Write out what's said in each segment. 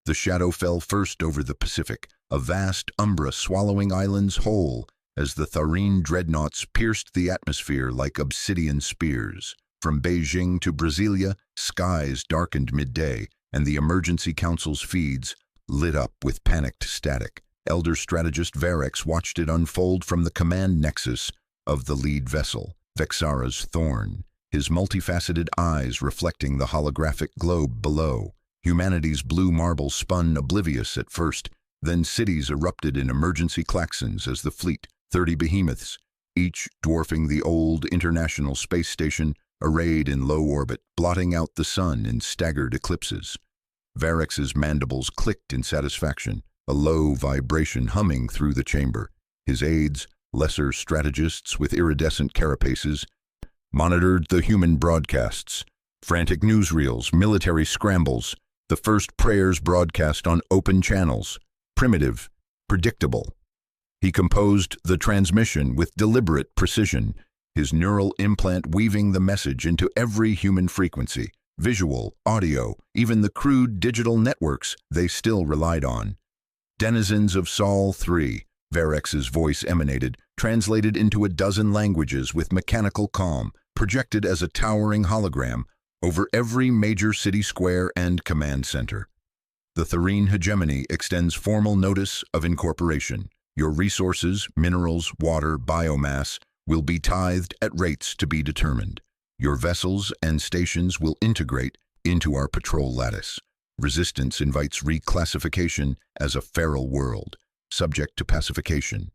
The shadow fell first over the Pacific, a vast umbra swallowing islands whole, as the Tharine dreadnoughts pierced the atmosphere like obsidian spears. From Beijing to Brasilia, skies darkened midday, and the emergency council's feeds lit up with panicked static. Elder strategist Varex watched it unfold from the command nexus of the lead vessel, Vexara's Thorn, his multifaceted eyes reflecting the holographic globe below. Humanity's blue marble spun oblivious at first, then cities erupted in emergency klaxons as the fleet, 30 behemoths, each dwarfing the old International Space Station, arrayed in low orbit, blotting out the sun in staggered eclipses. Varex's mandibles clicked in satisfaction, a low vibration humming through the chamber. His aides, lesser strategists with iridescent carapaces, monitored the human broadcasts, frantic newsreels, military scrambles, the first prayers broadcast on open channels, primitive, predictable. He composed the transmission with deliberate precision, his neural implant weaving the message into every human frequency, visual, audio, even the crude digital networks they still relied on. Denizens of Sol 3, Varex's voice emanated, translated into a dozen languages with mechanical calm, projected as a towering hologram over every major city square and command center. The Tharine hegemony extends formal notice of incorporation. Your resources, minerals, water, biomass, will be tithed at rates to be determined. Your vessels and stations will integrate into our patrol lattice. Resistance invites reclassification as a feral world, subject to pacification.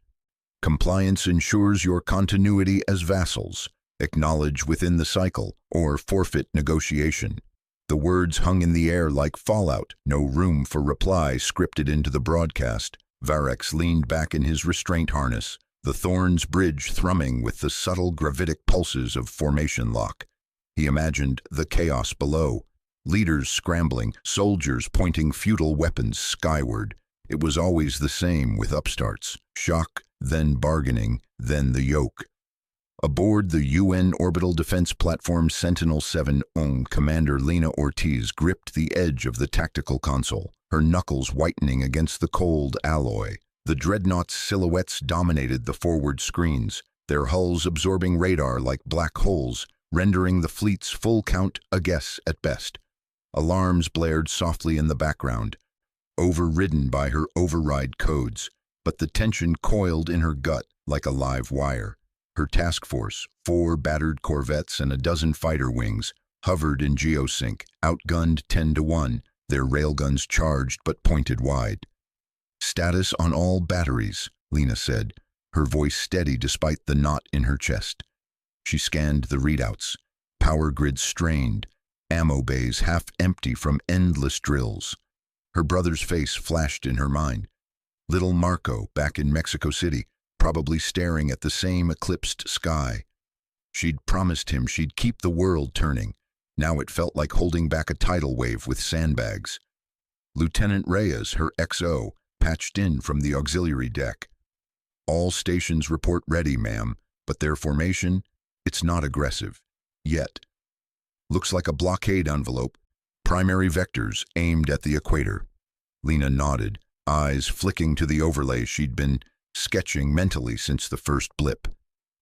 Compliance ensures your continuity as vassals. Acknowledge within the cycle, or forfeit negotiation. The words hung in the air like fallout, no room for reply scripted into the broadcast. Varex leaned back in his restraint harness, the Thorn's bridge thrumming with the subtle gravitic pulses of formation lock. He imagined the chaos below, leaders scrambling, soldiers pointing futile weapons skyward. It was always the same with upstarts. Shock, then bargaining, then the yoke. Aboard the UN Orbital Defense Platform Sentinel-7, Commander Lena Ortiz gripped the edge of the tactical console, her knuckles whitening against the cold alloy. The dreadnoughts' silhouettes dominated the forward screens, their hulls absorbing radar like black holes, rendering the fleet's full count a guess at best. Alarms blared softly in the background, overridden by her override codes, but the tension coiled in her gut like a live wire. Her task force, 4 battered corvettes and a dozen fighter wings, hovered in geosync, outgunned 10-1, their railguns charged but pointed wide. "Status on all batteries," Lena said, her voice steady despite the knot in her chest. She scanned the readouts, power grids strained, ammo bays half empty from endless drills. Her brother's face flashed in her mind. Little Marco, back in Mexico City, probably staring at the same eclipsed sky. She'd promised him she'd keep the world turning. Now it felt like holding back a tidal wave with sandbags. Lieutenant Reyes, her XO, patched in from the auxiliary deck. "All stations report ready, ma'am, but their formation, it's not aggressive. Yet. Looks like a blockade envelope. Primary vectors aimed at the equator." Lena nodded, eyes flicking to the overlay she'd been sketching mentally since the first blip.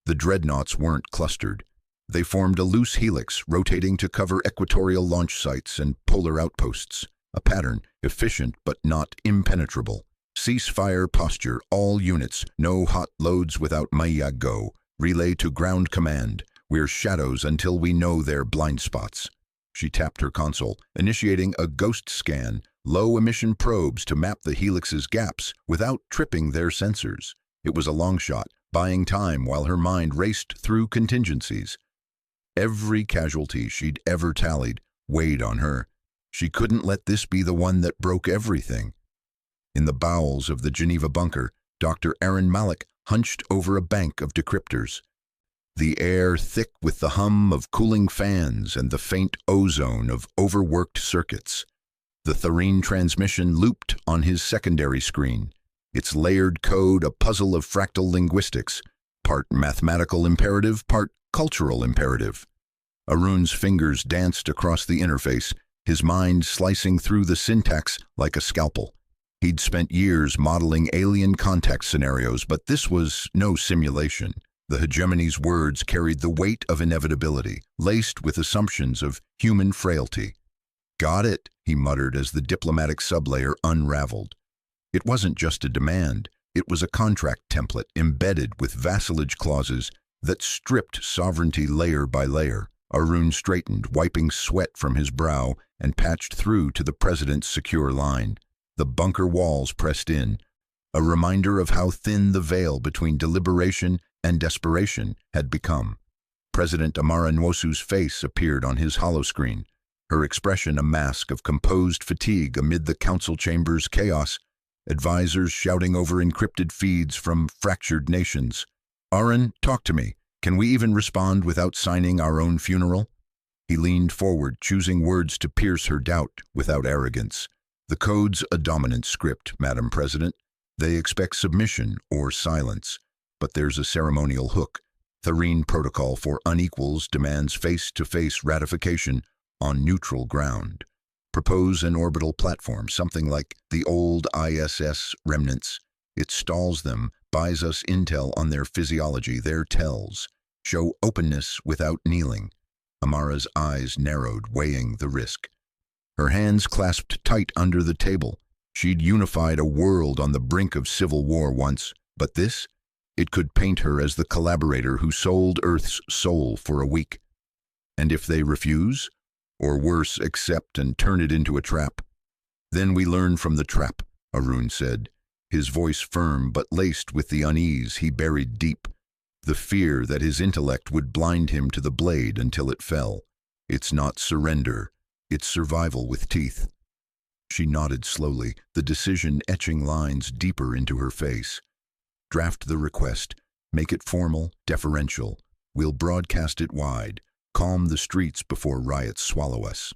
The dreadnoughts weren't clustered. They formed a loose helix, rotating to cover equatorial launch sites and polar outposts. A pattern, efficient but not impenetrable. "Ceasefire posture, all units. No hot loads without Maya go. Relay to ground command. We're shadows until we know their blind spots." She tapped her console, initiating a ghost scan, low-emission probes to map the helix's gaps without tripping their sensors. It was a long shot, buying time while her mind raced through contingencies. Every casualty she'd ever tallied weighed on her. She couldn't let this be the one that broke everything. In the bowels of the Geneva bunker, Dr. Aaron Malik hunched over a bank of decryptors. The air thick with the hum of cooling fans and the faint ozone of overworked circuits. The Tharine transmission looped on his secondary screen, its layered code a puzzle of fractal linguistics, part mathematical imperative, part cultural imperative. Arun's fingers danced across the interface, his mind slicing through the syntax like a scalpel. He'd spent years modeling alien contact scenarios, but this was no simulation. The hegemony's words carried the weight of inevitability, laced with assumptions of human frailty. "Got it," he muttered as the diplomatic sublayer unraveled. It wasn't just a demand, it was a contract template embedded with vassalage clauses that stripped sovereignty layer by layer. Arun straightened, wiping sweat from his brow, and patched through to the president's secure line. The bunker walls pressed in, a reminder of how thin the veil between deliberation and desperation had become. President Amara Nwosu's face appeared on his holoscreen, her expression a mask of composed fatigue amid the council chamber's chaos, advisors shouting over encrypted feeds from fractured nations. "Arun, talk to me. Can we even respond without signing our own funeral?" He leaned forward, choosing words to pierce her doubt without arrogance. "The code's a dominant script, Madam President. They expect submission or silence. But there's a ceremonial hook. Tharine Protocol for Unequals demands face-to-face ratification on neutral ground. Propose an orbital platform, something like the old ISS remnants. It stalls them, buys us intel on their physiology, their tells. Show openness without kneeling." Amara's eyes narrowed, weighing the risk. Her hands clasped tight under the table. She'd unified a world on the brink of civil war once, but this? It could paint her as the collaborator who sold Earth's soul for a week. And if they refuse? Or worse, accept and turn it into a trap? "Then we learn from the trap," Arun said, his voice firm but laced with the unease he buried deep, the fear that his intellect would blind him to the blade until it fell. "It's not surrender, it's survival with teeth." She nodded slowly, the decision etching lines deeper into her face. "Draft the request. Make it formal, deferential. We'll broadcast it wide. Calm the streets before riots swallow us."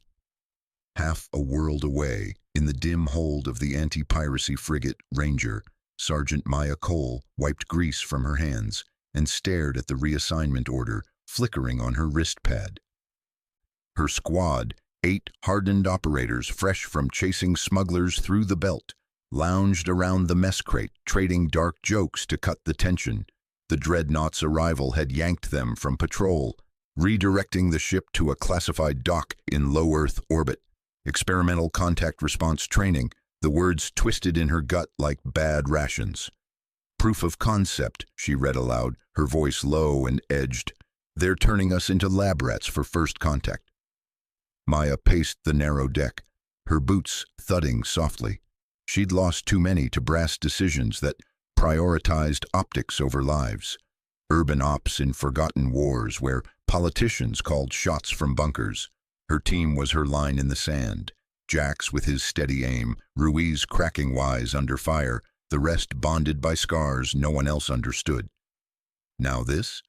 Half a world away, in the dim hold of the anti-piracy frigate Ranger, Sergeant Maya Cole wiped grease from her hands and stared at the reassignment order flickering on her wrist pad. Her squad, 8 hardened operators fresh from chasing smugglers through the belt, lounged around the mess crate, trading dark jokes to cut the tension. The dreadnought's arrival had yanked them from patrol, redirecting the ship to a classified dock in low Earth orbit. "Experimental contact response training," the words twisted in her gut like bad rations. "Proof of concept," she read aloud, her voice low and edged. "They're turning us into lab rats for first contact." Maya paced the narrow deck, her boots thudding softly. She'd lost too many to brass decisions that prioritized optics over lives. Urban ops in forgotten wars where politicians called shots from bunkers. Her team was her line in the sand. Jax with his steady aim, Ruiz cracking wise under fire, the rest bonded by scars no one else understood. Now this?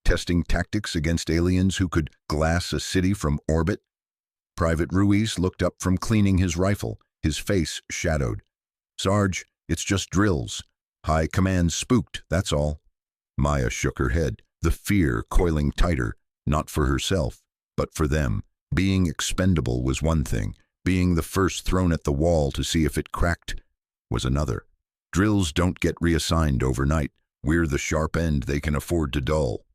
Testing tactics against aliens who could glass a city from orbit? Private Ruiz looked up from cleaning his rifle, his face shadowed. "Sarge, it's just drills. High command spooked, that's all." Maya shook her head, the fear coiling tighter, not for herself, but for them. Being expendable was one thing. Being the first thrown at the wall to see if it cracked was another. "Drills don't get reassigned overnight. We're the sharp end they can afford to dull."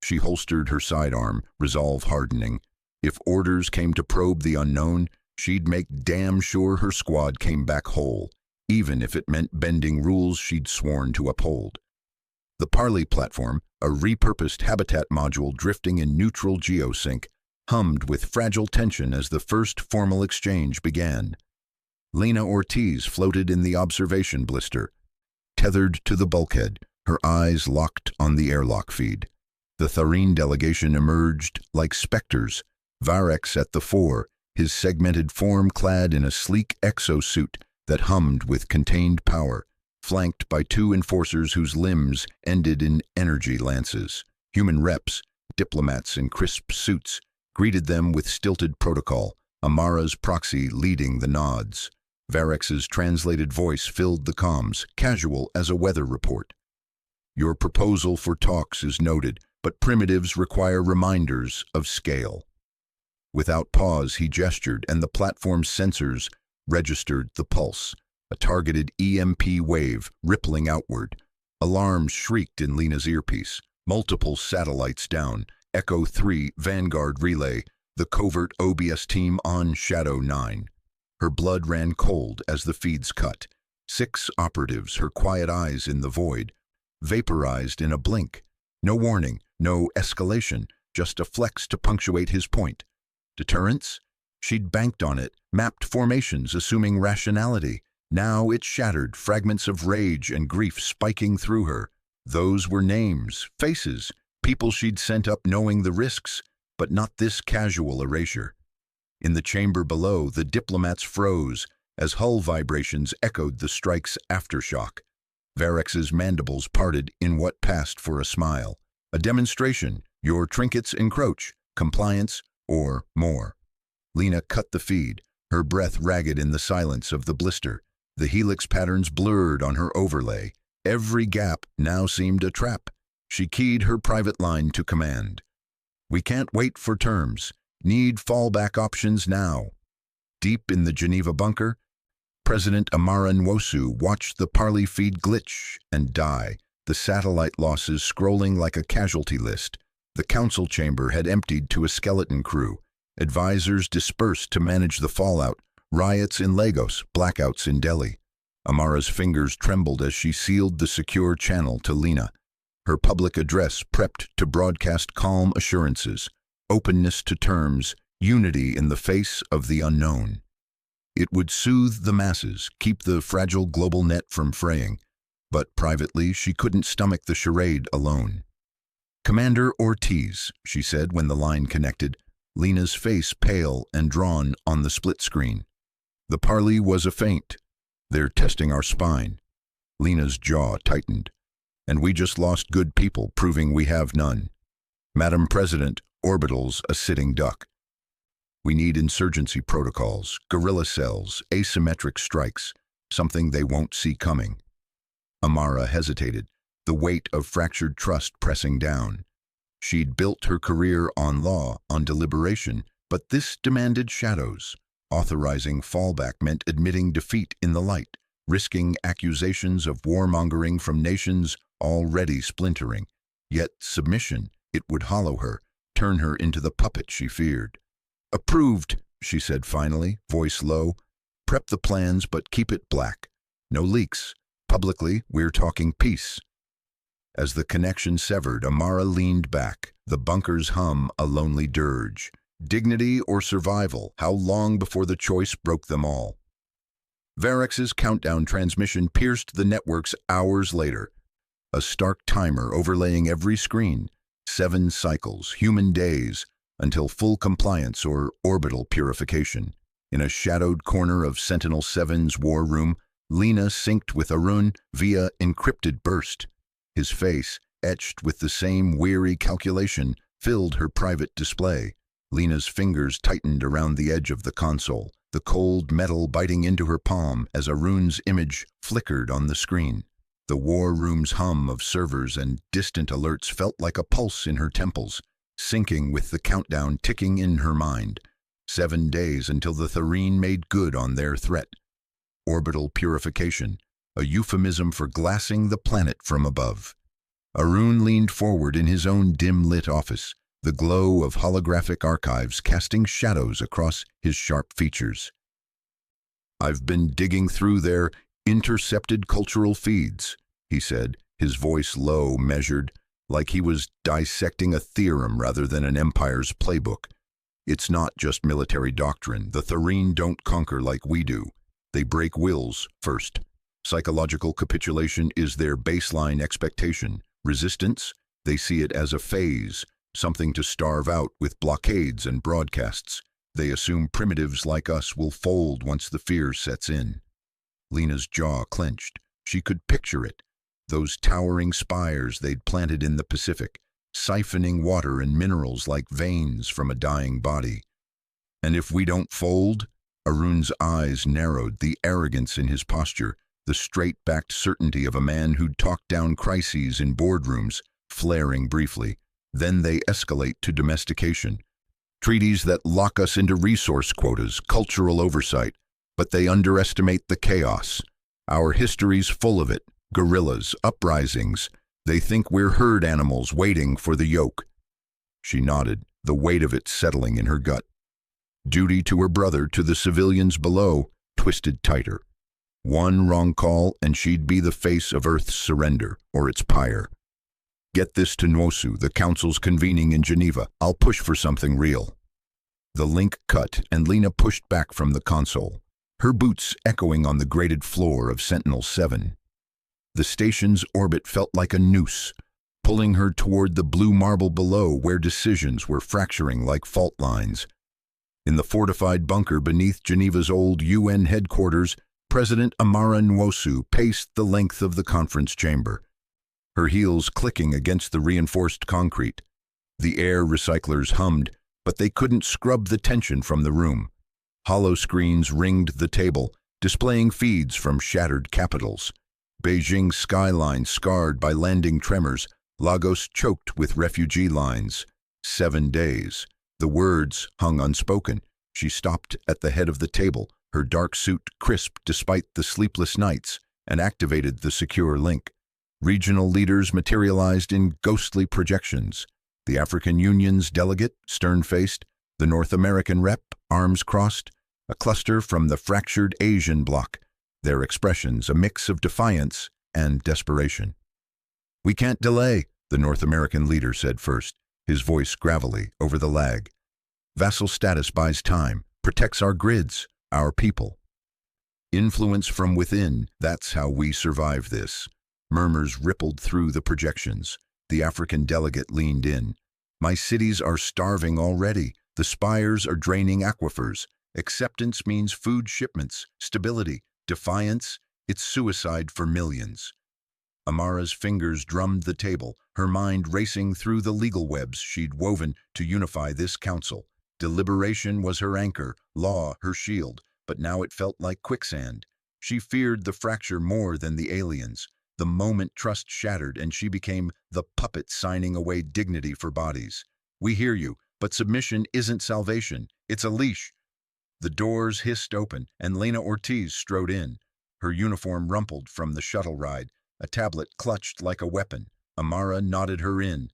She holstered her sidearm, resolve hardening. If orders came to probe the unknown, she'd make damn sure her squad came back whole, even if it meant bending rules she'd sworn to uphold. The Parley platform, a repurposed habitat module drifting in neutral geosync, hummed with fragile tension as the first formal exchange began. Lena Ortiz floated in the observation blister, tethered to the bulkhead, her eyes locked on the airlock feed. The Tharine delegation emerged like specters, Varex at the fore, his segmented form clad in a sleek exosuit that hummed with contained power, flanked by 2 enforcers whose limbs ended in energy lances. Human reps, diplomats in crisp suits, greeted them with stilted protocol, Amara's proxy leading the nods. Varex's translated voice filled the comms, casual as a weather report. "Your proposal for talks is noted, but primitives require reminders of scale." Without pause, he gestured, and the platform's sensors registered the pulse, a targeted EMP wave rippling outward. Alarms shrieked in Lena's earpiece. Multiple satellites down. Echo 3, Vanguard relay. The covert OBS team on Shadow 9. Her blood ran cold as the feeds cut. 6 operatives, her quiet eyes in the void, vaporized in a blink. No warning, no escalation, just a flex to punctuate his point. Deterrence? She'd banked on it, mapped formations, assuming rationality. Now it shattered, fragments of rage and grief spiking through her. Those were names, faces, people she'd sent up knowing the risks, but not this casual erasure. In the chamber below, the diplomats froze as hull vibrations echoed the strike's aftershock. Varex's mandibles parted in what passed for a smile. A demonstration, your trinkets encroach, compliance, or more. Lena cut the feed, her breath ragged in the silence of the blister. The helix patterns blurred on her overlay. Every gap now seemed a trap. She keyed her private line to command. We can't wait for terms. Need fallback options now. Deep in the Geneva bunker, President Amara Nwosu watched the Parley feed glitch and die, the satellite losses scrolling like a casualty list. The council chamber had emptied to a skeleton crew. Advisors dispersed to manage the fallout. Riots in Lagos, blackouts in Delhi. Amara's fingers trembled as she sealed the secure channel to Lena. Her public address prepped to broadcast calm assurances, openness to terms, unity in the face of the unknown. It would soothe the masses, keep the fragile global net from fraying, but privately she couldn't stomach the charade alone. Commander Ortiz, she said when the line connected, Lena's face pale and drawn on the split screen. The parley was a feint. They're testing our spine. Lena's jaw tightened. And we just lost good people, proving we have none. Madam President, Orbital's a sitting duck. We need insurgency protocols, guerrilla cells, asymmetric strikes, something they won't see coming. Amara hesitated, the weight of fractured trust pressing down. She'd built her career on law, on deliberation, but this demanded shadows. Authorizing fallback meant admitting defeat in the light, risking accusations of warmongering from nations already splintering. Yet submission, it would hollow her, turn her into the puppet she feared. Approved, she said finally, voice low. Prep the plans, but keep it black. No leaks. Publicly, we're talking peace. As the connection severed, Amara leaned back, the bunker's hum a lonely dirge. Dignity or survival, how long before the choice broke them all? Varex's countdown transmission pierced the networks hours later. A stark timer overlaying every screen. 7 cycles, human days, until full compliance or orbital purification. In a shadowed corner of Sentinel-7's war room, Lena synced with Arun via encrypted burst. His face, etched with the same weary calculation, filled her private display. Lena's fingers tightened around the edge of the console, the cold metal biting into her palm as Arun's image flickered on the screen. The war room's hum of servers and distant alerts felt like a pulse in her temples, syncing with the countdown ticking in her mind. 7 days until the Tharine made good on their threat. Orbital purification, a euphemism for glassing the planet from above. Arun leaned forward in his own dim-lit office, the glow of holographic archives casting shadows across his sharp features. I've been digging through their intercepted cultural feeds, he said, his voice low, measured, like he was dissecting a theorem rather than an empire's playbook. It's not just military doctrine. The Tharine don't conquer like we do. They break wills first. Psychological capitulation is their baseline expectation. Resistance, they see it as a phase, something to starve out with blockades and broadcasts. They assume primitives like us will fold once the fear sets in. Lena's jaw clenched. She could picture it. Those towering spires they'd planted in the Pacific, siphoning water and minerals like veins from a dying body. And if we don't fold? Arun's eyes narrowed, the arrogance in his posture, the straight-backed certainty of a man who'd talked down crises in boardrooms, flaring briefly. Then they escalate to domestication. Treaties that lock us into resource quotas, cultural oversight, but they underestimate the chaos. Our history's full of it. Guerrillas, uprisings. They think we're herd animals waiting for the yoke. She nodded, the weight of it settling in her gut. Duty to her brother, to the civilians below, twisted tighter. One wrong call and she'd be the face of Earth's surrender, or its pyre. Get this to Nwosu, the council's convening in Geneva. I'll push for something real. The link cut and Lena pushed back from the console, her boots echoing on the grated floor of Sentinel-7. The station's orbit felt like a noose, pulling her toward the blue marble below where decisions were fracturing like fault lines. In the fortified bunker beneath Geneva's old UN headquarters, President Amara Nwosu paced the length of the conference chamber, her heels clicking against the reinforced concrete. The air recyclers hummed, but they couldn't scrub the tension from the room. Hollow screens ringed the table, displaying feeds from shattered capitals. Beijing's skyline scarred by landing tremors, Lagos choked with refugee lines. 7 days. The words hung unspoken. She stopped at the head of the table, her dark suit crisp despite the sleepless nights, and activated the secure link. Regional leaders materialized in ghostly projections. The African Union's delegate, stern-faced, the North American rep, arms crossed, a cluster from the fractured Asian bloc, their expressions a mix of defiance and desperation. "We can't delay," the North American leader said first, his voice gravelly over the lag. "Vassal status buys time, protects our grids, our people. Influence from within, that's how we survive this." Murmurs rippled through the projections. The African delegate leaned in. "My cities are starving already. The spires are draining aquifers. Acceptance means food shipments, stability, defiance. It's suicide for millions." Amara's fingers drummed the table, her mind racing through the legal webs she'd woven to unify this council. Deliberation was her anchor, law her shield, but now it felt like quicksand. She feared the fracture more than the aliens. The moment trust shattered and she became the puppet signing away dignity for bodies. "We hear you, but submission isn't salvation. It's a leash." The doors hissed open, and Lena Ortiz strode in. Her uniform rumpled from the shuttle ride, a tablet clutched like a weapon. Amara nodded her in,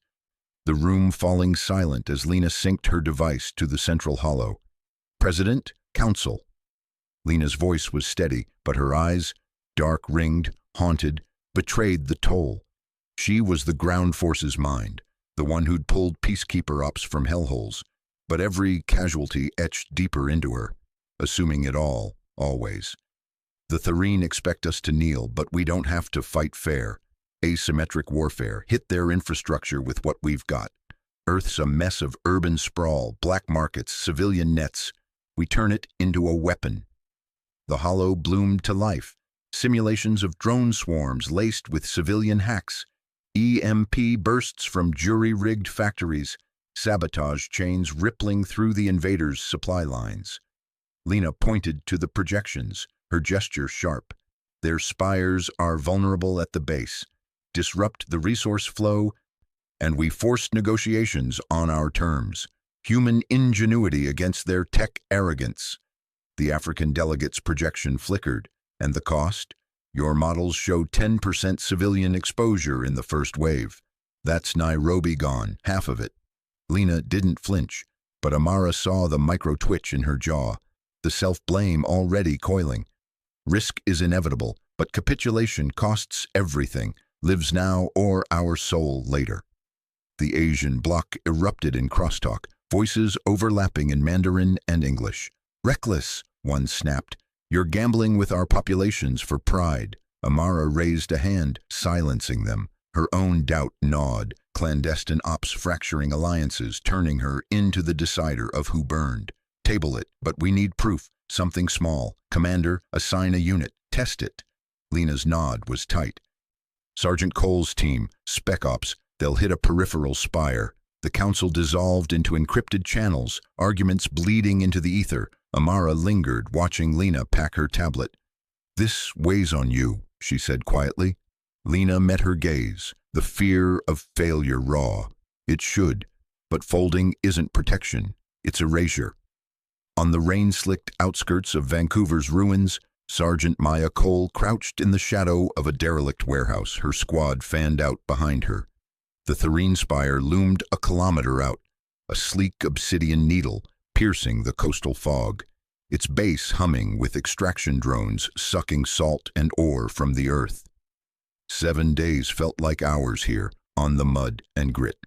the room falling silent as Lena synced her device to the central hollow. "President, Council." Lena's voice was steady, but her eyes, dark-ringed, haunted, betrayed the toll. She was the ground force's mind, the one who'd pulled peacekeeper ops from hellholes, but every casualty etched deeper into her, assuming it all, always. "The Tharine expect us to kneel, but we don't have to fight fair. Asymmetric warfare, hit their infrastructure with what we've got. Earth's a mess of urban sprawl, black markets, civilian nets. We turn it into a weapon." The hollow bloomed to life. Simulations of drone swarms laced with civilian hacks, EMP bursts from jury-rigged factories, sabotage chains rippling through the invaders' supply lines. Lena pointed to the projections, her gesture sharp. "Their spires are vulnerable at the base. Disrupt the resource flow, and we forced negotiations on our terms. Human ingenuity against their tech arrogance." The African delegate's projection flickered. "And the cost? Your models show 10% civilian exposure in the first wave. That's Nairobi gone, half of it." Lena didn't flinch, but Amara saw the micro-twitch in her jaw, the self-blame already coiling. Risk is inevitable, but capitulation costs everything, lives now or our soul later. The Asian bloc erupted in crosstalk, voices overlapping in Mandarin and English. "Reckless," one snapped. "You're gambling with our populations for pride." Amara raised a hand, silencing them. Her own doubt gnawed, clandestine ops fracturing alliances, turning her into the decider of who burned. "Table it, but we need proof, something small. Commander, assign a unit, test it." Lena's nod was tight. "Sergeant Cole's team, Spec Ops, they'll hit a peripheral spire." The council dissolved into encrypted channels, arguments bleeding into the ether. Amara lingered, watching Lena pack her tablet. "This weighs on you," she said quietly. Lena met her gaze, the fear of failure raw. "It should, but folding isn't protection. its erasure. On the rain-slicked outskirts of Vancouver's ruins, Sergeant Maya Cole crouched in the shadow of a derelict warehouse, her squad fanned out behind her. The Tharine spire loomed a kilometer out, a sleek obsidian needle piercing the coastal fog, its base humming with extraction drones sucking salt and ore from the earth. 7 days felt like hours here, on the mud and grit.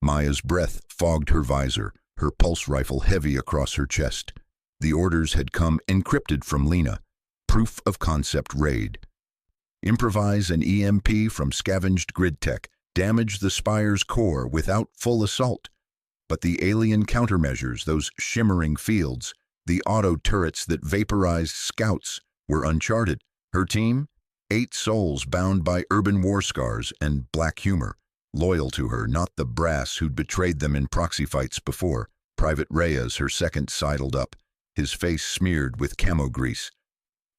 Maya's breath fogged her visor, her pulse rifle heavy across her chest. The orders had come encrypted from Lena, proof of concept raid. Improvise an EMP from scavenged grid tech, damage the spire's core without full assault. But the alien countermeasures, those shimmering fields, the auto turrets that vaporized scouts, were uncharted. Her team? 8 souls bound by urban war scars and black humor, loyal to her, not the brass who'd betrayed them in proxy fights before. Private Reyes, her second, sidled up, his face smeared with camo grease.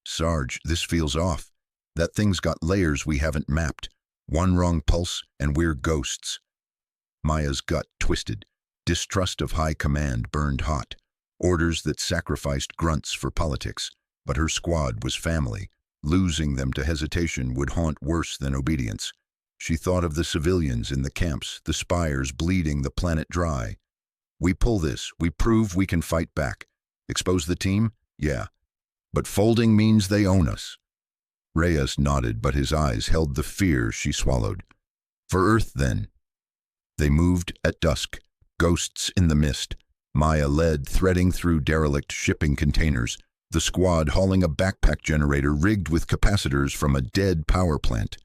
"Sarge, this feels off. That thing's got layers we haven't mapped. One wrong pulse, and we're ghosts." Maya's gut twisted. Distrust of high command burned hot. Orders that sacrificed grunts for politics. But her squad was family. Losing them to hesitation would haunt worse than obedience. She thought of the civilians in the camps, the spires bleeding the planet dry. "We pull this, we prove we can fight back. Expose the team? Yeah. But folding means they own us." Reyes nodded, but his eyes held the fear she swallowed. "For Earth, then." They moved at dusk, ghosts in the mist. Maya led, threading through derelict shipping containers, the squad hauling a backpack generator rigged with capacitors from a dead power plant.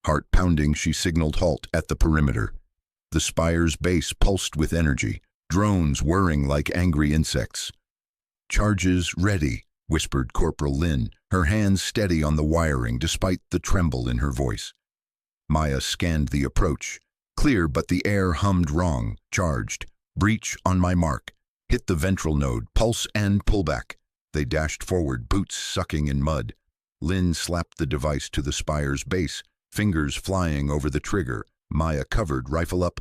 Heart pounding, she signaled halt at the perimeter. The spire's base pulsed with energy, drones whirring like angry insects. "Charges ready," whispered Corporal Lin, her hands steady on the wiring despite the tremble in her voice. Maya scanned the approach. Clear, but the air hummed wrong. "Charged. Breach on my mark. Hit the ventral node. Pulse and pull back." They dashed forward, boots sucking in mud. Lin slapped the device to the spire's base, fingers flying over the trigger. Maya covered, rifle up.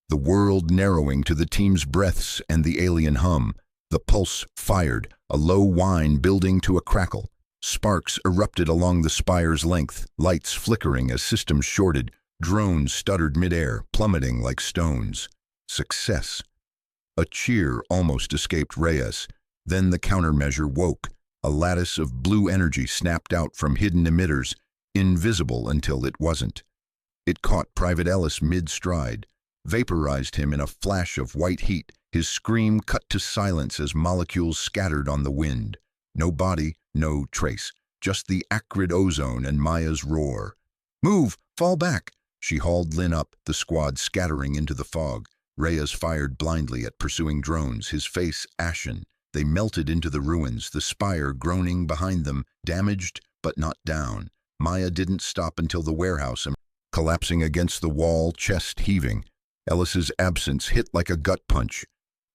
The world narrowing to the team's breaths and the alien hum. The pulse fired, a low whine building to a crackle. Sparks erupted along the spire's length, lights flickering as systems shorted. Drones stuttered midair, plummeting like stones. Success. A cheer almost escaped Reyes. Then the countermeasure woke. A lattice of blue energy snapped out from hidden emitters, invisible until it wasn't. It caught Private Ellis mid-stride, vaporized him in a flash of white heat, his scream cut to silence as molecules scattered on the wind. No body, no trace, just the acrid ozone and Maya's roar. "Move! Fall back!" She hauled Lin up, the squad scattering into the fog. Reyes fired blindly at pursuing drones, his face ashen. They melted into the ruins, the spire groaning behind them, damaged but not down. Maya didn't stop until the warehouse, collapsing against the wall, chest heaving. Ellis's absence hit like a gut punch.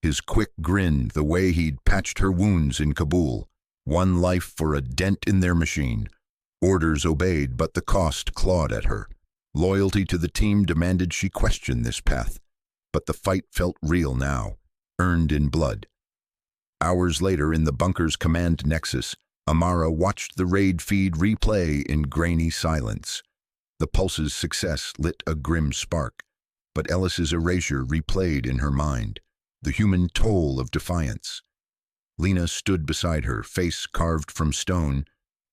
His quick grin, the way he'd patched her wounds in Kabul. One life for a dent in their machine. Orders obeyed, but the cost clawed at her. Loyalty to the team demanded she question this path. But the fight felt real now, earned in blood. Hours later, in the bunker's command nexus, Amara watched the raid feed replay in grainy silence. The Pulse's success lit a grim spark, but Ellis's erasure replayed in her mind, the human toll of defiance. Lena stood beside her, face carved from stone,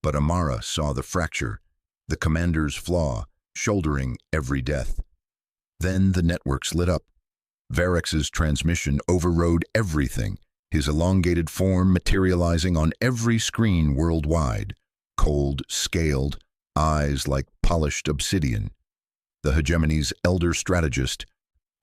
but Amara saw the fracture, the commander's flaw, shouldering every death. Then the networks lit up. Varex's transmission overrode everything, his elongated form materializing on every screen worldwide, cold, scaled, eyes like polished obsidian. The hegemony's elder strategist,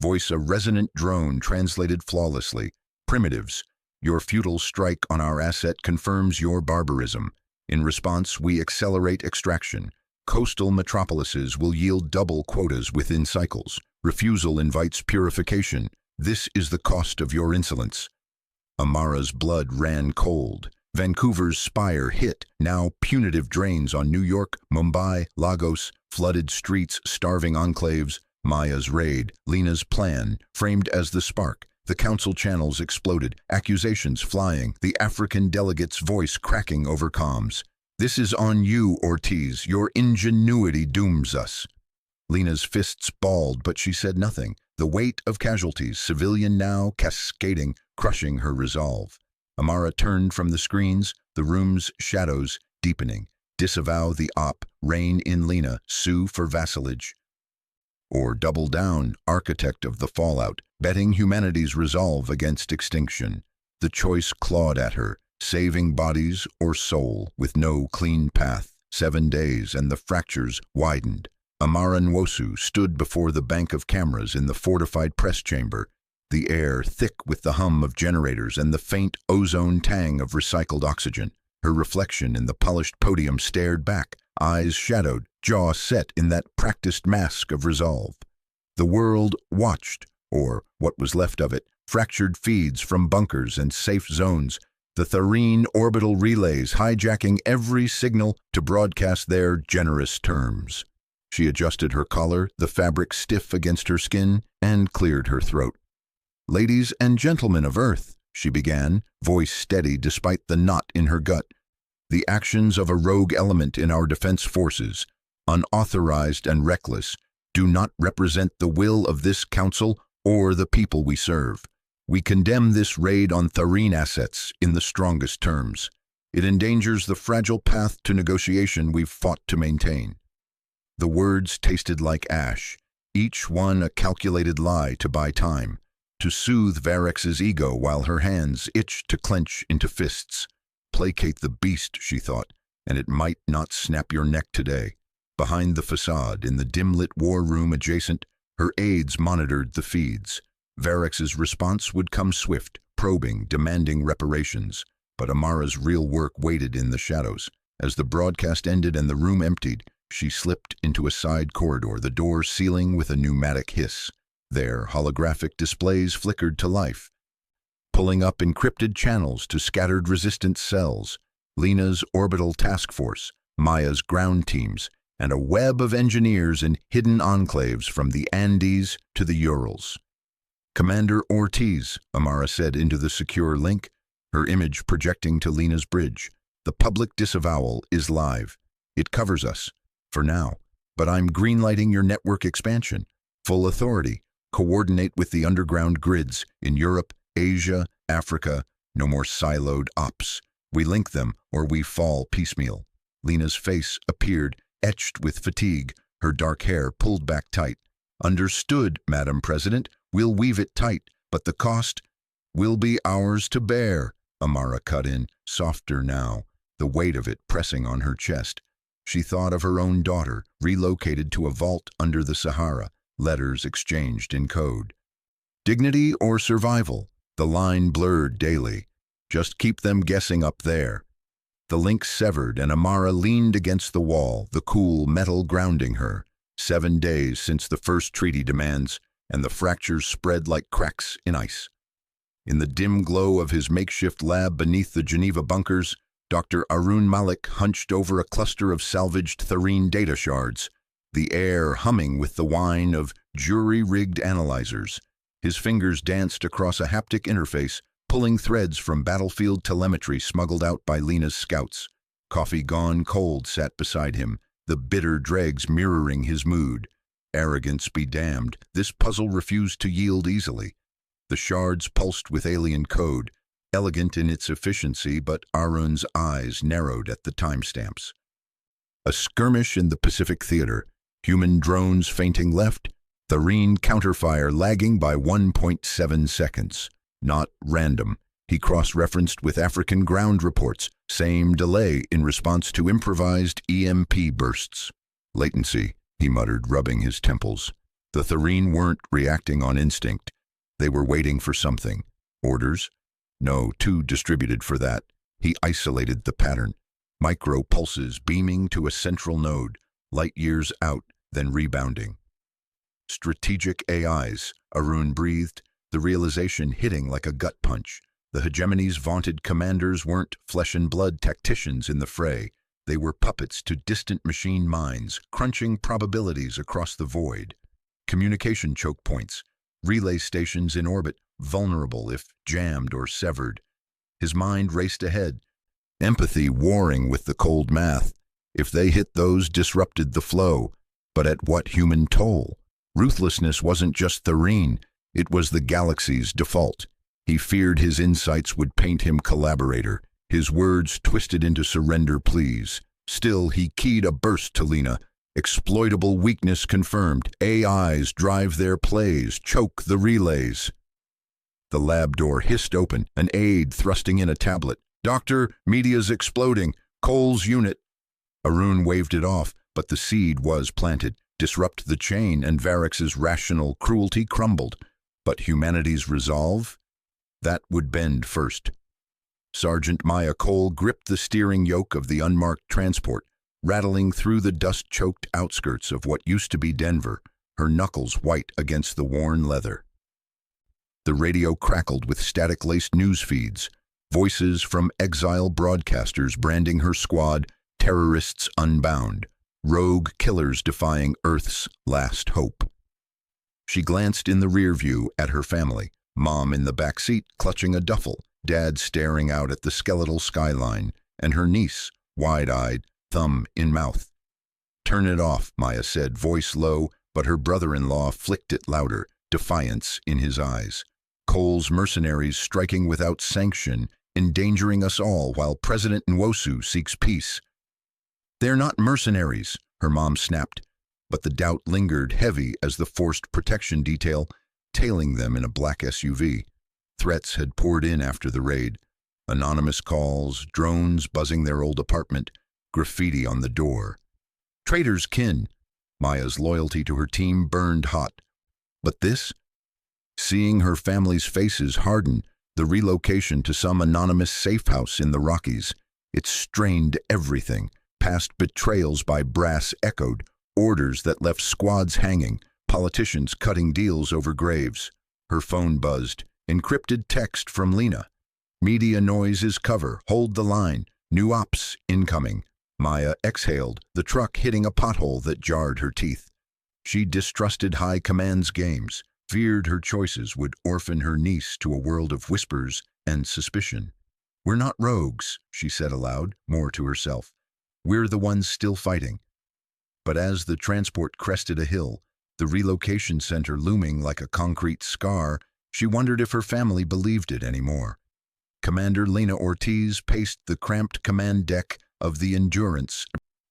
voice a resonant drone translated flawlessly. "Primitives, your futile strike on our asset confirms your barbarism. In response, we accelerate extraction. Coastal metropolises will yield double quotas within cycles. Refusal invites purification. This is the cost of your insolence." Amara's blood ran cold. Vancouver's spire hit, now punitive drains on New York, Mumbai, Lagos, flooded streets, starving enclaves. Maya's raid, Lena's plan, framed as the spark, The council channels exploded, accusations flying, the African delegate's voice cracking over comms. "This is on you, Ortiz. Your ingenuity dooms us." Lena's fists balled, but she said nothing. The weight of casualties, civilian now, cascading, crushing her resolve. Amara turned from the screens, the room's shadows deepening. Disavow the op, rein in Lena, sue for vassalage. Or double down, architect of the fallout, betting humanity's resolve against extinction. The choice clawed at her, saving bodies or soul, with no clean path. 7 days, and the fractures widened. Amara Nwosu stood before the bank of cameras in the fortified press chamber, the air thick with the hum of generators and the faint ozone tang of recycled oxygen. Her reflection in the polished podium stared back, eyes shadowed, jaw set in that practiced mask of resolve. The world watched, or what was left of it, fractured feeds from bunkers and safe zones, the Tharine orbital relays hijacking every signal to broadcast their generous terms. She adjusted her collar, the fabric stiff against her skin, and cleared her throat. "Ladies and gentlemen of Earth," she began, voice steady despite the knot in her gut. "The actions of a rogue element in our defense forces, unauthorized and reckless, do not represent the will of this council or the people we serve. We condemn this raid on Tharine assets in the strongest terms. It endangers the fragile path to negotiation we've fought to maintain." The words tasted like ash, each one a calculated lie to buy time, to soothe Varex's ego while her hands itched to clench into fists. Placate the beast, she thought, and it might not snap your neck today. Behind the facade, in the dim-lit war room adjacent, her aides monitored the feeds. Varex's response would come swift, probing, demanding reparations. But Amara's real work waited in the shadows. As the broadcast ended and the room emptied, she slipped into a side corridor, the door sealing with a pneumatic hiss. There, holographic displays flickered to life, pulling up encrypted channels to scattered resistance cells, Lena's orbital task force, Maya's ground teams, and a web of engineers in hidden enclaves from the Andes to the Urals. "Commander Ortiz," Amara said into the secure link, her image projecting to Lena's bridge. "The public disavowal is live. It covers us, for now, but I'm greenlighting your network expansion. Full authority. Coordinate with the underground grids in Europe, Asia, Africa. No more siloed ops. We link them or we fall piecemeal." Lena's face appeared, etched with fatigue, her dark hair pulled back tight. "Understood, Madam President. We'll weave it tight, but the cost will be ours to bear," Amara cut in, softer now, the weight of it pressing on her chest. She thought of her own daughter, relocated to a vault under the Sahara, letters exchanged in code. Dignity or survival? The line blurred daily. Just keep them guessing up there. The link severed and Amara leaned against the wall, the cool metal grounding her. 7 days since the first treaty demands, and the fractures spread like cracks in ice. In the dim glow of his makeshift lab beneath the Geneva bunkers, Dr. Arun Malik hunched over a cluster of salvaged Tharine data shards, the air humming with the whine of jury-rigged analyzers. His fingers danced across a haptic interface, pulling threads from battlefield telemetry smuggled out by Lena's scouts. Coffee gone cold sat beside him, the bitter dregs mirroring his mood. Arrogance be damned, this puzzle refused to yield easily. The shards pulsed with alien code, elegant in its efficiency, but Arun's eyes narrowed at the timestamps. A skirmish in the Pacific Theater, human drones fainting left, Tharine counterfire lagging by 1.7 seconds. Not random. He cross-referenced with African ground reports, same delay in response to improvised EMP bursts. Latency, he muttered, rubbing his temples. The Tharine weren't reacting on instinct. They were waiting for something. Orders? No, too distributed for that. He isolated the pattern. Micro pulses beaming to a central node, light years out, then rebounding. Strategic AIs, Arun breathed, the realization hitting like a gut punch. The hegemony's vaunted commanders weren't flesh-and-blood tacticians in the fray. They were puppets to distant machine minds, crunching probabilities across the void. Communication choke points, relay stations in orbit, vulnerable if jammed or severed. His mind raced ahead, empathy warring with the cold math. If they hit those, disrupted the flow. But at what human toll? Ruthlessness wasn't just Thureen, it was the galaxy's default. He feared his insights would paint him collaborator, his words twisted into surrender pleas. Still, he keyed a burst to Lena. Exploitable weakness confirmed. AIs drive their plays, choke the relays. The lab door hissed open, an aide thrusting in a tablet. "Doctor, media's exploding. Cole's unit." Arun waved it off, but the seed was planted. Disrupt the chain, and Varrix's rational cruelty crumbled. But humanity's resolve? That would bend first. Sergeant Maya Cole gripped the steering yoke of the unmarked transport, rattling through the dust-choked outskirts of what used to be Denver, her knuckles white against the worn leather. The radio crackled with static-laced news feeds, voices from exile broadcasters branding her squad terrorists unbound, rogue killers defying Earth's last hope. She glanced in the rear view at her family, Mom in the back seat clutching a duffel, Dad staring out at the skeletal skyline, and her niece, wide-eyed, thumb in mouth. "Turn it off," Maya said, voice low, but her brother-in-law flicked it louder, defiance in his eyes. Cole's mercenaries striking without sanction, endangering us all while President Nwosu seeks peace. "They're not mercenaries," her mom snapped, but the doubt lingered heavy as the forced protection detail tailing them in a black SUV. Threats had poured in after the raid. Anonymous calls, drones buzzing their old apartment, graffiti on the door. Traitor's kin. Maya's loyalty to her team burned hot. But this? Seeing her family's faces harden, the relocation to some anonymous safe house in the Rockies, it strained everything. Past betrayals by brass echoed, orders that left squads hanging, politicians cutting deals over graves. Her phone buzzed, encrypted text from Lena. "Media noise is cover, hold the line, new ops incoming." Maya exhaled, the truck hitting a pothole that jarred her teeth. She distrusted High Command's games, feared her choices would orphan her niece to a world of whispers and suspicion. "We're not rogues," she said aloud, more to herself. "We're the ones still fighting." But as the transport crested a hill, the relocation center looming like a concrete scar, she wondered if her family believed it anymore. Commander Lena Ortiz paced the cramped command deck of the Endurance,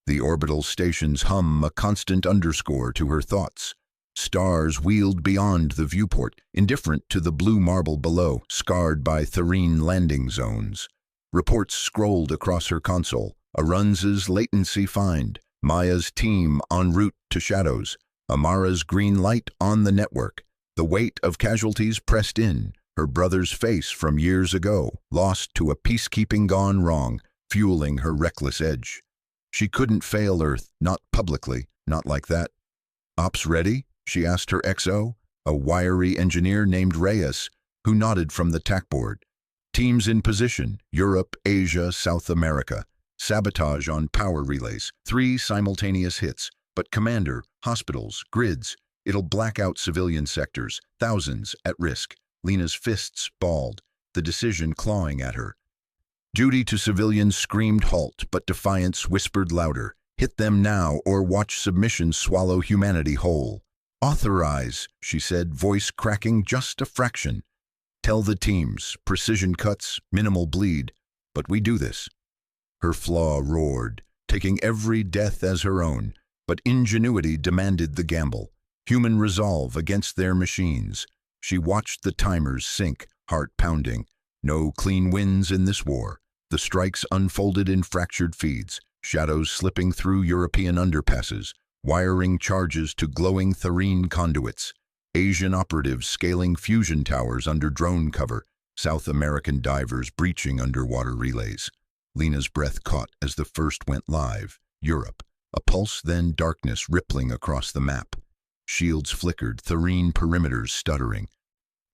the orbital station's hum a constant underscore to her thoughts. Stars wheeled beyond the viewport, indifferent to the blue marble below, scarred by Thureen landing zones. Reports scrolled across her console. Arunza's latency find, Maya's team en route to Shadows, Amara's green light on the network. The weight of casualties pressed in, her brother's face from years ago, lost to a peacekeeping gone wrong, fueling her reckless edge. She couldn't fail Earth, not publicly, not like that. "Ops ready?" she asked her XO, a wiry engineer named Reyes, who nodded from the TAC board. "Teams in position, Europe, Asia, South America. Sabotage on power relays, 3 simultaneous hits. But Commander, hospitals, grids, it'll black out civilian sectors, thousands at risk." Lena's fists balled, the decision clawing at her. Duty to civilians screamed halt, but defiance whispered louder. "Hit them now or watch submission swallow humanity whole." "Authorize," she said, voice cracking just a fraction. "Tell the teams, precision cuts, minimal bleed, but we do this." Her flaw roared, taking every death as her own, but ingenuity demanded the gamble. Human resolve against their machines. She watched the timers sink, heart pounding. No clean wins in this war. The strikes unfolded in fractured feeds, shadows slipping through European underpasses, wiring charges to glowing Thureen conduits, Asian operatives scaling fusion towers under drone cover, South American divers breaching underwater relays. Lena's breath caught as the first went live. Europe. A pulse, then darkness rippling across the map. Shields flickered, Thureen perimeters stuttering.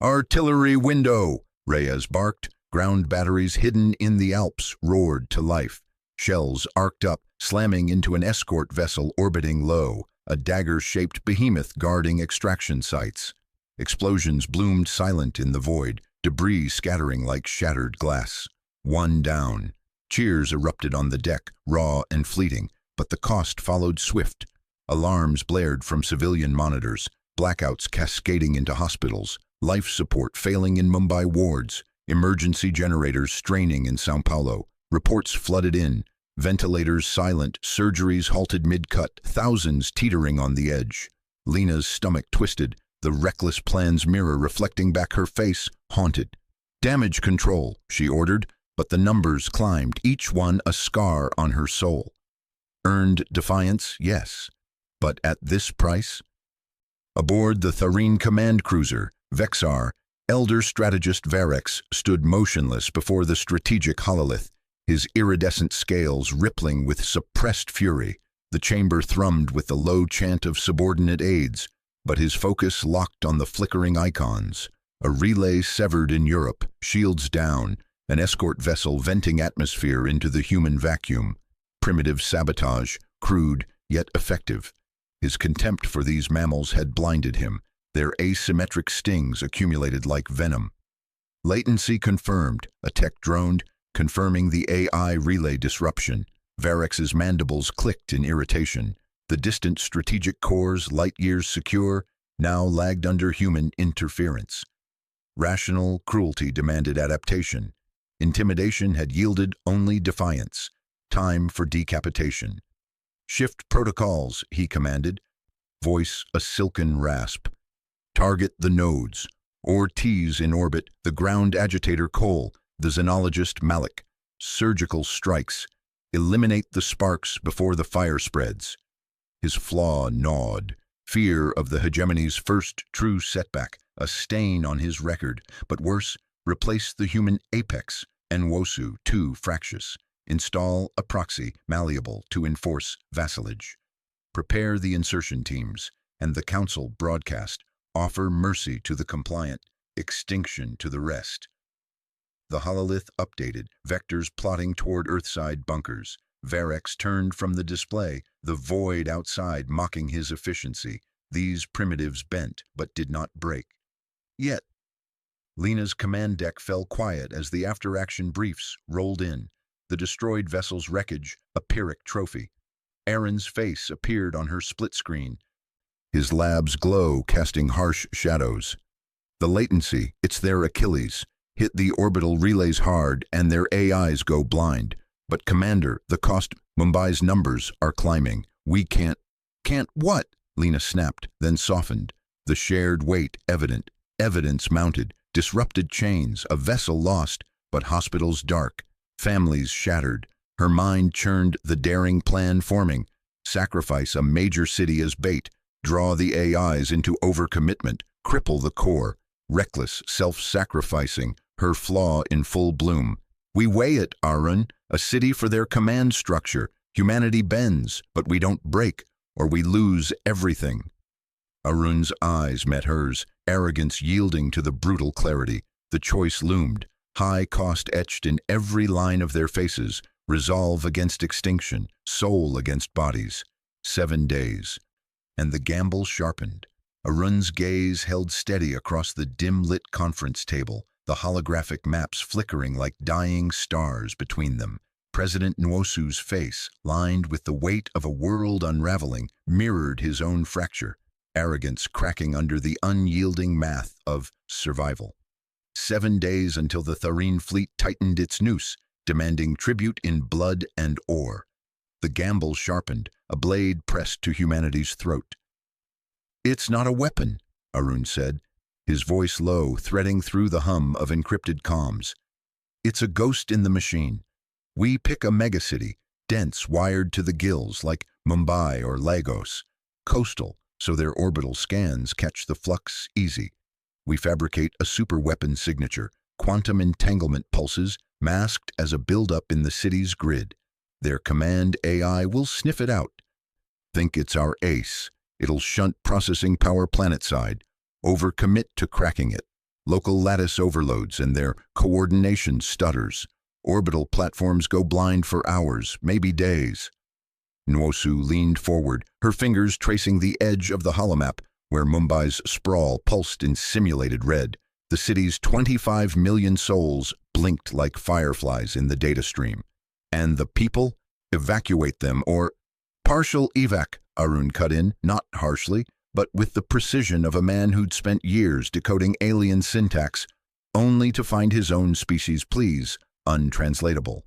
"Artillery window!" Reyes barked. Ground batteries hidden in the Alps roared to life. Shells arced up, slamming into an escort vessel orbiting low, a dagger-shaped behemoth guarding extraction sites. Explosions bloomed silent in the void, debris scattering like shattered glass. One down. Cheers erupted on the deck, raw and fleeting, but the cost followed swift. Alarms blared from civilian monitors, blackouts cascading into hospitals, life support failing in Mumbai wards, emergency generators straining in São Paulo. Reports flooded in, ventilators silent, surgeries halted mid-cut, thousands teetering on the edge. Lena's stomach twisted, the reckless plan's mirror reflecting back her face, haunted. "Damage control," she ordered, but the numbers climbed, each one a scar on her soul. Earned defiance, yes, but at this price? Aboard the Tharine command cruiser, Vexar, elder strategist Varex stood motionless before the strategic hololith, his iridescent scales rippling with suppressed fury. The chamber thrummed with the low chant of subordinate aides, but his focus locked on the flickering icons. A relay severed in Europe, shields down, an escort vessel venting atmosphere into the human vacuum. Primitive sabotage, crude yet effective. His contempt for these mammals had blinded him. Their asymmetric stings accumulated like venom. Latency confirmed, a tech droned, confirming the AI relay disruption. Varex's mandibles clicked in irritation. The distant strategic cores, light years secure, now lagged under human interference. Rational cruelty demanded adaptation. Intimidation had yielded only defiance. Time for decapitation. "Shift protocols," he commanded, voice a silken rasp. "Target the nodes. Ortiz in orbit, the ground agitator Cole, the xenologist Malik. Surgical strikes. Eliminate the sparks before the fire spreads." His flaw gnawed. Fear of the hegemony's first true setback, a stain on his record, but worse, replace the human apex, Nwosu, too fractious. Install a proxy, malleable, to enforce vassalage. Prepare the insertion teams, and the council broadcast. Offer mercy to the compliant, extinction to the rest. The hololith updated, vectors plotting toward Earthside bunkers. Varex turned from the display, the void outside mocking his efficiency. These primitives bent, but did not break. Yet, Lena's command deck fell quiet as the after-action briefs rolled in. The destroyed vessel's wreckage, a Pyrrhic trophy. Aaron's face appeared on her split screen, his lab's glow casting harsh shadows. The latency, it's their Achilles. Hit the orbital relays hard and their AIs go blind. But Commander, the cost, Mumbai's numbers are climbing. We can't what? Lena snapped, then softened. The shared weight evident, evidence mounted, disrupted chains, a vessel lost, but hospitals dark, families shattered. Her mind churned, the daring plan forming. Sacrifice a major city as bait, draw the AIs into overcommitment, cripple the core. Reckless, self-sacrificing, her flaw in full bloom. We weigh it, Arun, a city for their command structure. Humanity bends, but we don't break, or we lose everything. Arun's eyes met hers, arrogance yielding to the brutal clarity. The choice loomed, high cost etched in every line of their faces, resolve against extinction, soul against bodies. 7 days. And the gamble sharpened. Arun's gaze held steady across the dim-lit conference table, the holographic maps flickering like dying stars between them. President Nwosu's face, lined with the weight of a world unraveling, mirrored his own fracture, arrogance cracking under the unyielding math of survival. 7 days until the Tharine fleet tightened its noose, demanding tribute in blood and ore. The gamble sharpened, a blade pressed to humanity's throat. "It's not a weapon," Arun said, his voice low, threading through the hum of encrypted comms. "It's a ghost in the machine. We pick a megacity, dense, wired to the gills, like Mumbai or Lagos. Coastal, so their orbital scans catch the flux easy. We fabricate a superweapon signature, quantum entanglement pulses, masked as a buildup in the city's grid. Their command AI will sniff it out. Think it's our ace. It'll shunt processing power planetside, overcommit to cracking it. Local lattice overloads and their coordination stutters. Orbital platforms go blind for hours, maybe days." Nwosu leaned forward, her fingers tracing the edge of the holomap, where Mumbai's sprawl pulsed in simulated red. The city's 25 million souls blinked like fireflies in the data stream. And the people? Evacuate them, or partial evac, Arun cut in, not harshly, but with the precision of a man who'd spent years decoding alien syntax, only to find his own species' pleas untranslatable.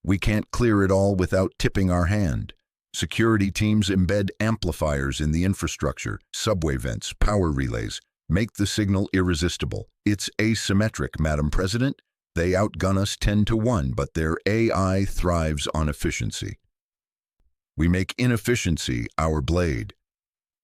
We can't clear it all without tipping our hand. Security teams embed amplifiers in the infrastructure, subway vents, power relays, make the signal irresistible. It's asymmetric, Madam President. They outgun us 10 to 1, but their AI thrives on efficiency. We make inefficiency our blade.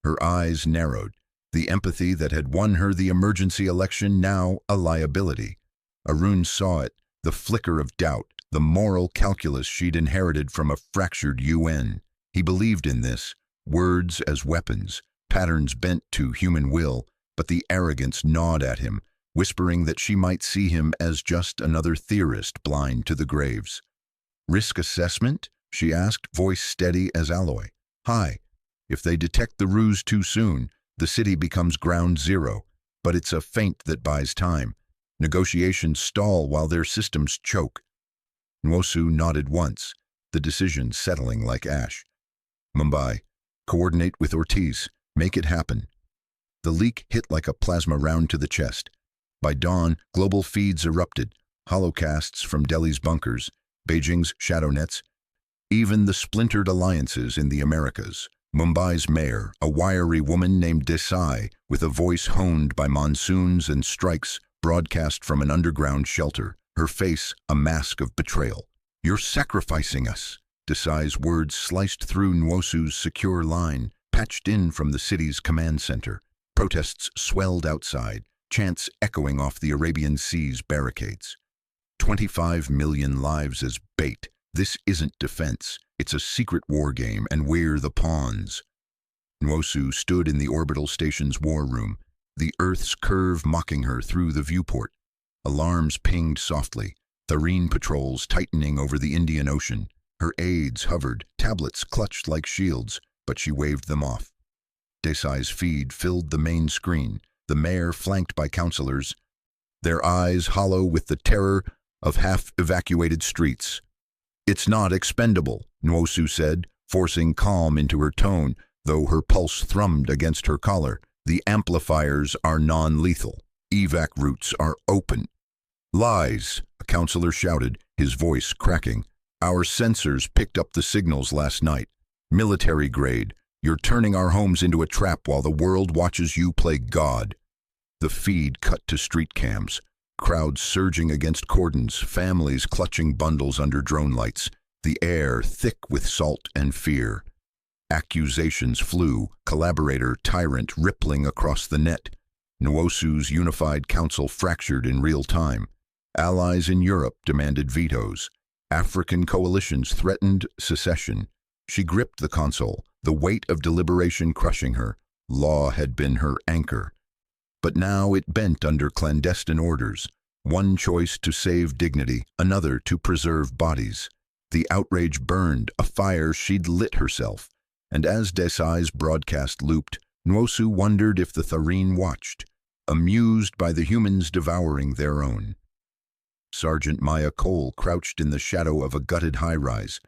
Her eyes narrowed. The empathy that had won her the emergency election now a liability. Arun saw it, the flicker of doubt, the moral calculus she'd inherited from a fractured UN. He believed in this, words as weapons, patterns bent to human will, but the arrogance gnawed at him, whispering that she might see him as just another theorist blind to the graves. Risk assessment? She asked, voice steady as alloy. Hi. If they detect the ruse too soon, the city becomes ground zero, but it's a feint that buys time. Negotiations stall while their systems choke. Nwosu nodded once, the decision settling like ash. Mumbai, coordinate with Ortiz, make it happen. The leak hit like a plasma round to the chest. By dawn, global feeds erupted, holocasts from Delhi's bunkers, Beijing's shadow nets, even the splintered alliances in the Americas. Mumbai's mayor, a wiry woman named Desai, with a voice honed by monsoons and strikes, broadcast from an underground shelter, her face a mask of betrayal. You're sacrificing us. Desai's words sliced through Nwosu's secure line, patched in from the city's command center. Protests swelled outside, chants echoing off the Arabian Sea's barricades. 25 million lives as bait. This isn't defense. It's a secret war game, and we're the pawns. Nwosu stood in the orbital station's war room, the Earth's curve mocking her through the viewport. Alarms pinged softly, Tharine patrols tightening over the Indian Ocean. Her aides hovered, tablets clutched like shields, but she waved them off. Desai's feed filled the main screen, the mayor flanked by counselors, their eyes hollow with the terror of half-evacuated streets. It's not expendable, Nwosu said, forcing calm into her tone, though her pulse thrummed against her collar. The amplifiers are non-lethal. Evac routes are open. Lies, a counselor shouted, his voice cracking. Our sensors picked up the signals last night. Military grade. You're turning our homes into a trap while the world watches you play God. The feed cut to street cams. Crowds surging against cordons, families clutching bundles under drone lights, the air thick with salt and fear. Accusations flew, collaborator tyrant rippling across the net. Nwosu's unified council fractured in real time. Allies in Europe demanded vetoes. African coalitions threatened secession. She gripped the console, the weight of deliberation crushing her. Law had been her anchor. But now it bent under clandestine orders. One choice to save dignity, another to preserve bodies. The outrage burned, a fire she'd lit herself. And as Desai's broadcast looped, Nwosu wondered if the Tharine watched, amused by the humans devouring their own. Sergeant Maya Cole crouched in the shadow of a gutted high-rise,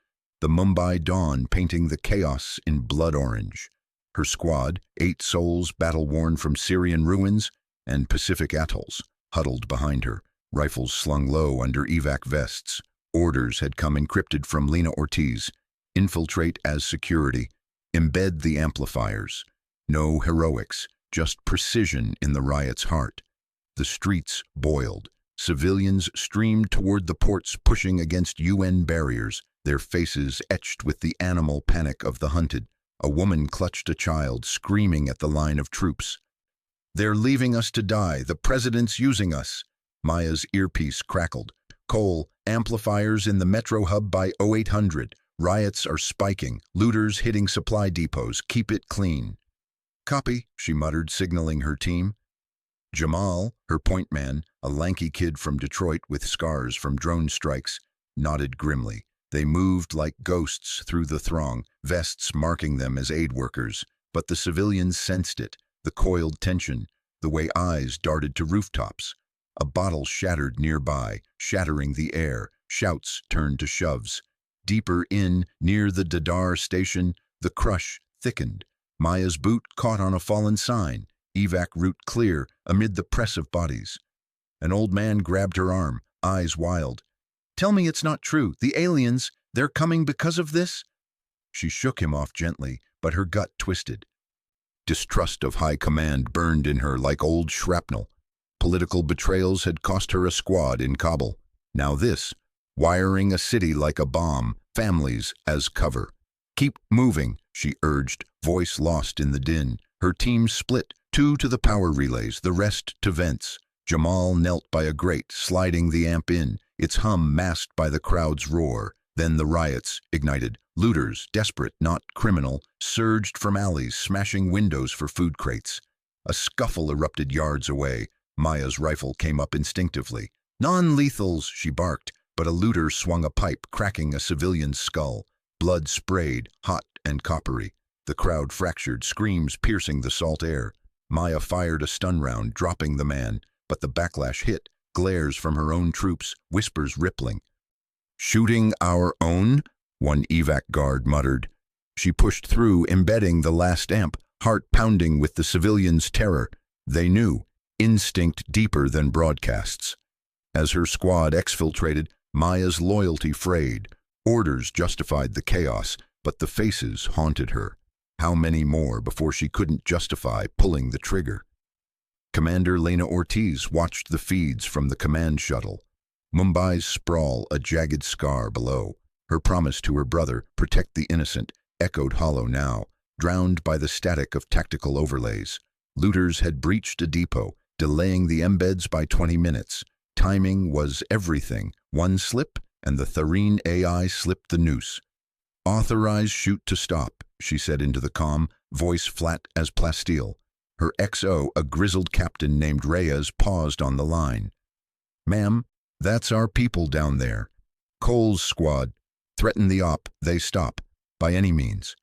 the Mumbai dawn painting the chaos in blood orange. Her squad, 8 souls battle-worn from Syrian ruins and Pacific atolls, huddled behind her, rifles slung low under evac vests. Orders had come encrypted from Lena Ortiz. Infiltrate as security. Embed the amplifiers. No heroics, just precision in the riot's heart. The streets boiled. Civilians streamed toward the ports, pushing against UN barriers, their faces etched with the animal panic of the hunted. A woman clutched a child, screaming at the line of troops. They're leaving us to die. The president's using us. Maya's earpiece crackled. Cole, amplifiers in the metro hub by 0800. Riots are spiking. Looters hitting supply depots. Keep it clean. Copy, she muttered, signaling her team. Jamal, her point man, a lanky kid from Detroit with scars from drone strikes, nodded grimly. They moved like ghosts through the throng, vests marking them as aid workers, but the civilians sensed it. the coiled tension, the way eyes darted to rooftops. A bottle shattered nearby, shattering the air. Shouts turned to shoves. Deeper in, near the Dadar station, the crush thickened. Maya's boot caught on a fallen sign. Evac route clear, amid the press of bodies. An old man grabbed her arm, eyes wild. "Tell me it's not true. The aliens, they're coming because of this?" She shook him off gently, but her gut twisted. Distrust of high command burned in her like old shrapnel. Political betrayals had cost her a squad in Kabul. Now this, wiring a city like a bomb, families as cover. "Keep moving," she urged, voice lost in the din. Her team split, 2 to the power relays, the rest to vents. Jamal knelt by a grate, sliding the amp in, its hum masked by the crowd's roar. Then the riots ignited. Looters, desperate, not criminal, surged from alleys, smashing windows for food crates. A scuffle erupted yards away. Maya's rifle came up instinctively. "Non-lethals," she barked, but a looter swung a pipe, cracking a civilian's skull. Blood sprayed, hot and coppery. The crowd fractured, screams piercing the salt air. Maya fired a stun round, dropping the man, but the backlash hit, glares from her own troops, whispers rippling. "Shooting our own?" one evac guard muttered. She pushed through, embedding the last amp, heart pounding with the civilians' terror. They knew, instinct deeper than broadcasts. As her squad exfiltrated, Maya's loyalty frayed. Orders justified the chaos, but the faces haunted her. How many more before she couldn't justify pulling the trigger? Commander Lena Ortiz watched the feeds from the command shuttle. Mumbai's sprawl, a jagged scar below. Her promise to her brother, protect the innocent, echoed hollow now, drowned by the static of tactical overlays. Looters had breached a depot, delaying the embeds by 20 minutes. Timing was everything. One slip, and the Tharine AI slipped the noose. "Authorize shoot to stop," she said into the comm, voice flat as plasteel. Her XO, a grizzled captain named Reyes, paused on the line. "Ma'am, that's our people down there. Cole's squad. Threaten the op, they stop. By any means."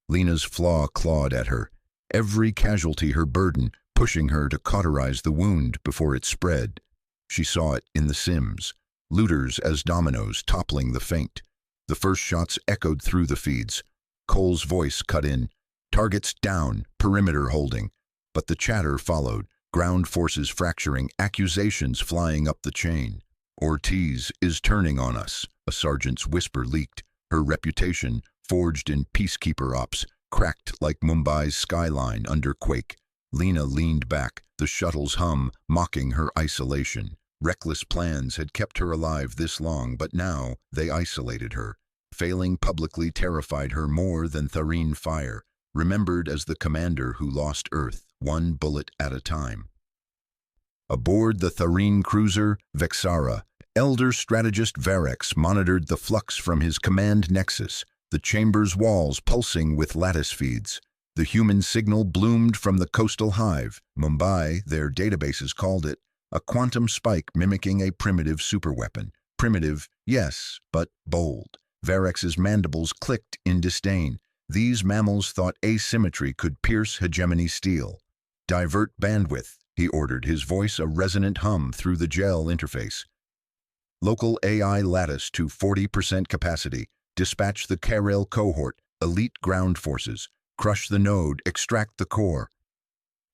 Lena's flaw clawed at her. Every casualty her burden, pushing her to cauterize the wound before it spread. She saw it in the Sims. Looters as dominoes toppling the faint. The first shots echoed through the feeds. Cole's voice cut in. "Targets down, perimeter holding." But the chatter followed, ground forces fracturing, accusations flying up the chain. "Ortiz is turning on us," a sergeant's whisper leaked. Her reputation, forged in peacekeeper ops, cracked like Mumbai's skyline under quake. Lena leaned back, the shuttle's hum mocking her isolation. Reckless plans had kept her alive this long, but now they isolated her. Failing publicly terrified her more than Tharine fire, remembered as the commander who lost Earth, one bullet at a time. Aboard the Tharine cruiser, Vexara, elder strategist Varex monitored the flux from his command nexus, the chamber's walls pulsing with lattice feeds. The human signal bloomed from the coastal hive. Mumbai, their databases called it, a quantum spike mimicking a primitive superweapon. Primitive, yes, but bold. Varex's mandibles clicked in disdain. These mammals thought asymmetry could pierce hegemony steel. "Divert bandwidth," he ordered, his voice a resonant hum through the gel interface. "Local AI lattice to 40% capacity. Dispatch the Karel cohort, elite ground forces. Crush the node, extract the core."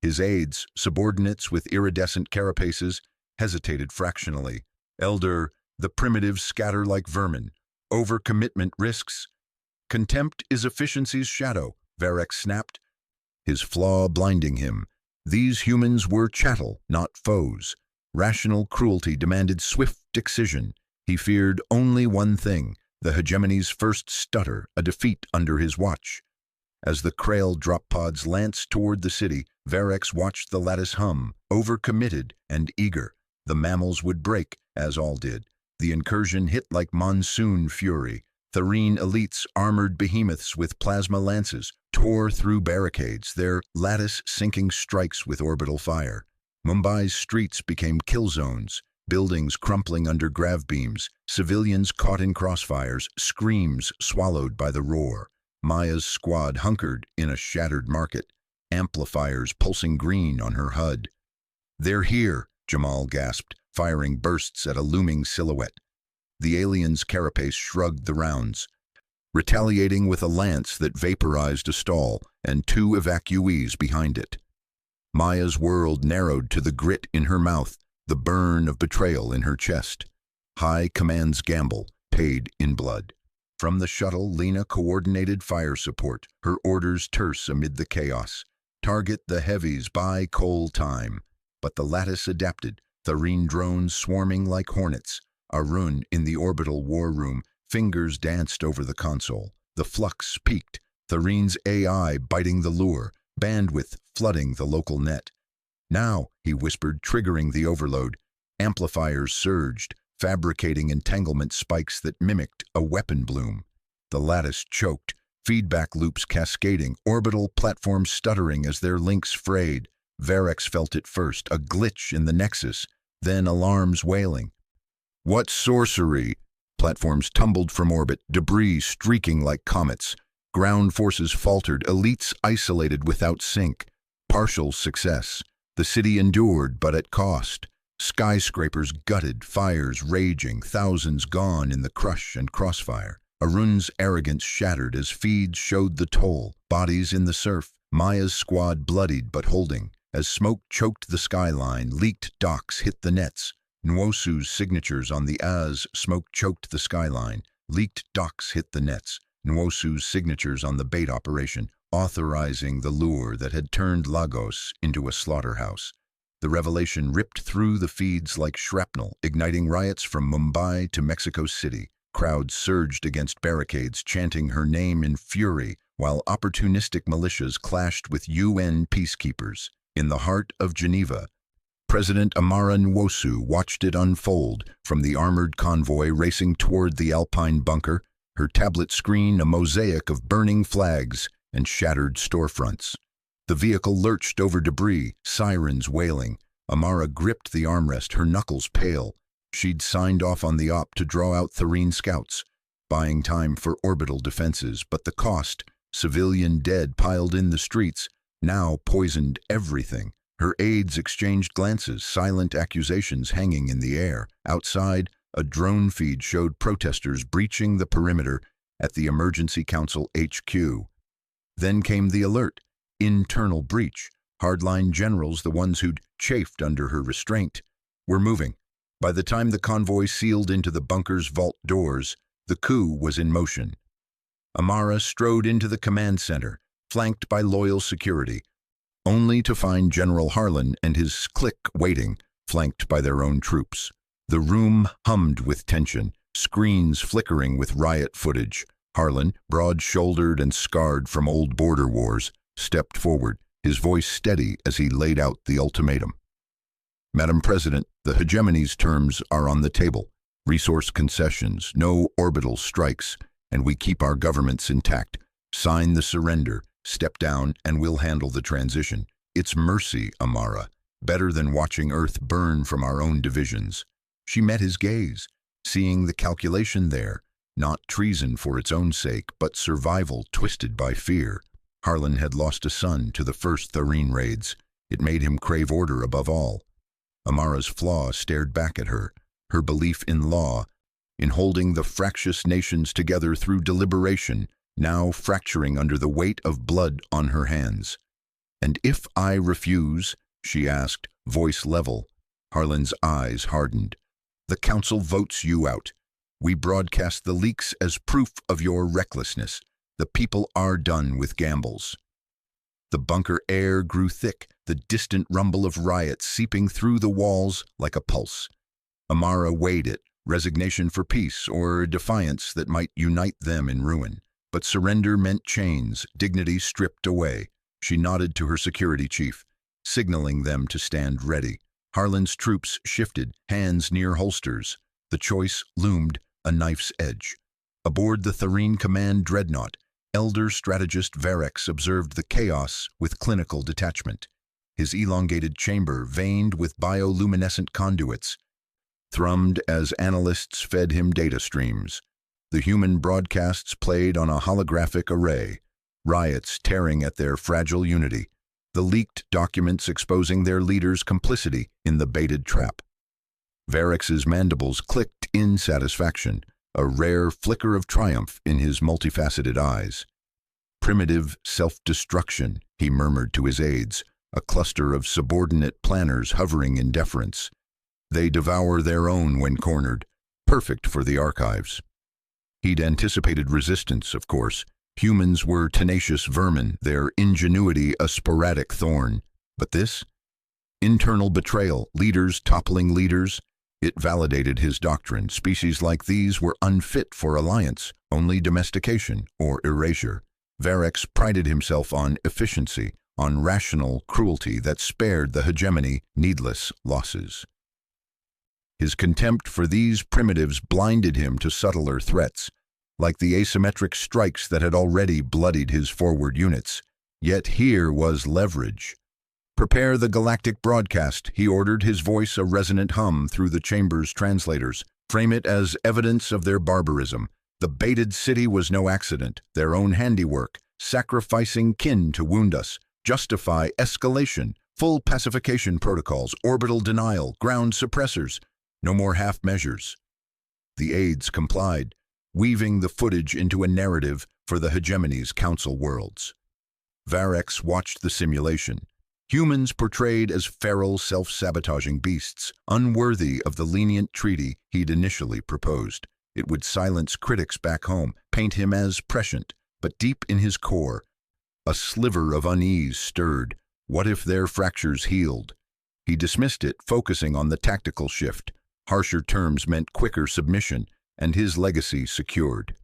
His aides, subordinates with iridescent carapaces, hesitated fractionally. "Elder, the primitives scatter like vermin. Overcommitment risks." "Contempt is efficiency's shadow," Varex snapped, his flaw blinding him. These humans were chattel, not foes. Rational cruelty demanded swift excision. He feared only one thing, the hegemony's first stutter, a defeat under his watch. As the Krail drop pods lanced toward the city, Varex watched the lattice hum, overcommitted and eager. The mammals would break, as all did. The incursion hit like monsoon fury. Tharine elites, armored behemoths with plasma lances, tore through barricades, their lattice-sinking strikes with orbital fire. Mumbai's streets became kill zones, buildings crumpling under grav beams, civilians caught in crossfires, screams swallowed by the roar. Maya's squad hunkered in a shattered market. amplifiers pulsing green on her HUD. "They're here," Jamal gasped, firing bursts at a looming silhouette. The alien's carapace shrugged the rounds, retaliating with a lance that vaporized a stall and two evacuees behind it. Maya's world narrowed to the grit in her mouth, the burn of betrayal in her chest. High Command's gamble, paid in blood. From the shuttle, Lena coordinated fire support, her orders terse amid the chaos. "Target the heavies by coal time." But the lattice adapted, Tharine drones swarming like hornets. Arun, in the orbital war room, fingers danced over the console. The flux peaked, Tharine's AI biting the lure, bandwidth flooding the local net. "Now," he whispered, triggering the overload. Amplifiers surged, fabricating entanglement spikes that mimicked a weapon bloom. The lattice choked, feedback loops cascading, orbital platforms stuttering as their links frayed. Varex felt it first, a glitch in the nexus, then alarms wailing. "What sorcery?" Platforms tumbled from orbit, debris streaking like comets. Ground forces faltered, elites isolated without sync. Partial success. The city endured, but at cost. Skyscrapers gutted, fires raging, thousands gone in the crush and crossfire. Arun's arrogance shattered as feeds showed the toll. Bodies in the surf, Maya's squad bloodied but holding. As smoke choked the skyline, leaked docks hit the nets. Nwosu's signatures on the smoke choked the skyline. Leaked docks hit the nets. Nwosu's signatures on the bait operation, authorizing the lure that had turned Lagos into a slaughterhouse. The revelation ripped through the feeds like shrapnel, igniting riots from Mumbai to Mexico City. Crowds surged against barricades, chanting her name in fury, while opportunistic militias clashed with UN peacekeepers. In the heart of Geneva, President Amara Nwosu watched it unfold from the armored convoy racing toward the Alpine bunker, her tablet screen a mosaic of burning flags and shattered storefronts. The vehicle lurched over debris, sirens wailing. Amara gripped the armrest, her knuckles pale. She'd signed off on the op to draw out Tharine scouts, buying time for orbital defenses, but the cost, civilian dead piled in the streets, now poisoned everything. Her aides exchanged glances, silent accusations hanging in the air. Outside, a drone feed showed protesters breaching the perimeter at the Emergency Council HQ. Then came the alert. Internal breach. Hardline generals, the ones who'd chafed under her restraint, were moving. By the time the convoy sealed into the bunker's vault doors, the coup was in motion. Amara strode into the command center, flanked by loyal security, only to find General Harlan and his clique waiting, flanked by their own troops. The room hummed with tension, screens flickering with riot footage. Harlan, broad-shouldered and scarred from old border wars, stepped forward, his voice steady as he laid out the ultimatum. "Madam President, the hegemony's terms are on the table. Resource concessions, no orbital strikes, and we keep our governments intact. Sign the surrender, step down, and we'll handle the transition. It's mercy, Amara, better than watching Earth burn from our own divisions." She met his gaze, seeing the calculation there, not treason for its own sake, but survival twisted by fear. Harlan had lost a son to the first Tharine raids. It made him crave order above all. Amara's flaw stared back at her, her belief in law, in holding the fractious nations together through deliberation, now fracturing under the weight of blood on her hands. "And if I refuse?" she asked, voice level. Harlan's eyes hardened. "The council votes you out. We broadcast the leaks as proof of your recklessness. The people are done with gambles." The bunker air grew thick, the distant rumble of riots seeping through the walls like a pulse. Amara weighed it, resignation for peace or defiance that might unite them in ruin. But surrender meant chains, dignity stripped away. She nodded to her security chief, signaling them to stand ready. Harlan's troops shifted, hands near holsters. The choice loomed, a knife's edge. Aboard the Tharine Command dreadnought, elder strategist Varex observed the chaos with clinical detachment. His elongated chamber veined with bioluminescent conduits, thrummed as analysts fed him data streams. The human broadcasts played on a holographic array, riots tearing at their fragile unity. the leaked documents exposing their leader's complicity in the baited trap. Varex's mandibles clicked in satisfaction, a rare flicker of triumph in his multifaceted eyes. Primitive self-destruction, he murmured to his aides, a cluster of subordinate planners hovering in deference. They devour their own when cornered, perfect for the archives. He'd anticipated resistance, of course. Humans were tenacious vermin, their ingenuity a sporadic thorn. But this? Internal betrayal, leaders toppling leaders. It validated his doctrine. Species like these were unfit for alliance, only domestication or erasure. Varex prided himself on efficiency, on rational cruelty that spared the hegemony needless losses. His contempt for these primitives blinded him to subtler threats, like the asymmetric strikes that had already bloodied his forward units. Yet here was leverage. "Prepare the galactic broadcast," he ordered, his voice a resonant hum through the chamber's translators. "Frame it as evidence of their barbarism. The baited city was no accident, their own handiwork, sacrificing kin to wound us. Justify escalation, full pacification protocols, orbital denial, ground suppressors. No more half measures." The aides complied, weaving the footage into a narrative for the hegemony's council worlds. Varex watched the simulation. Humans portrayed as feral, self-sabotaging beasts, unworthy of the lenient treaty he'd initially proposed. It would silence critics back home, paint him as prescient, but deep in his core, a sliver of unease stirred. What if their fractures healed? He dismissed it, focusing on the tactical shift. Harsher terms meant quicker submission, and his legacy secured.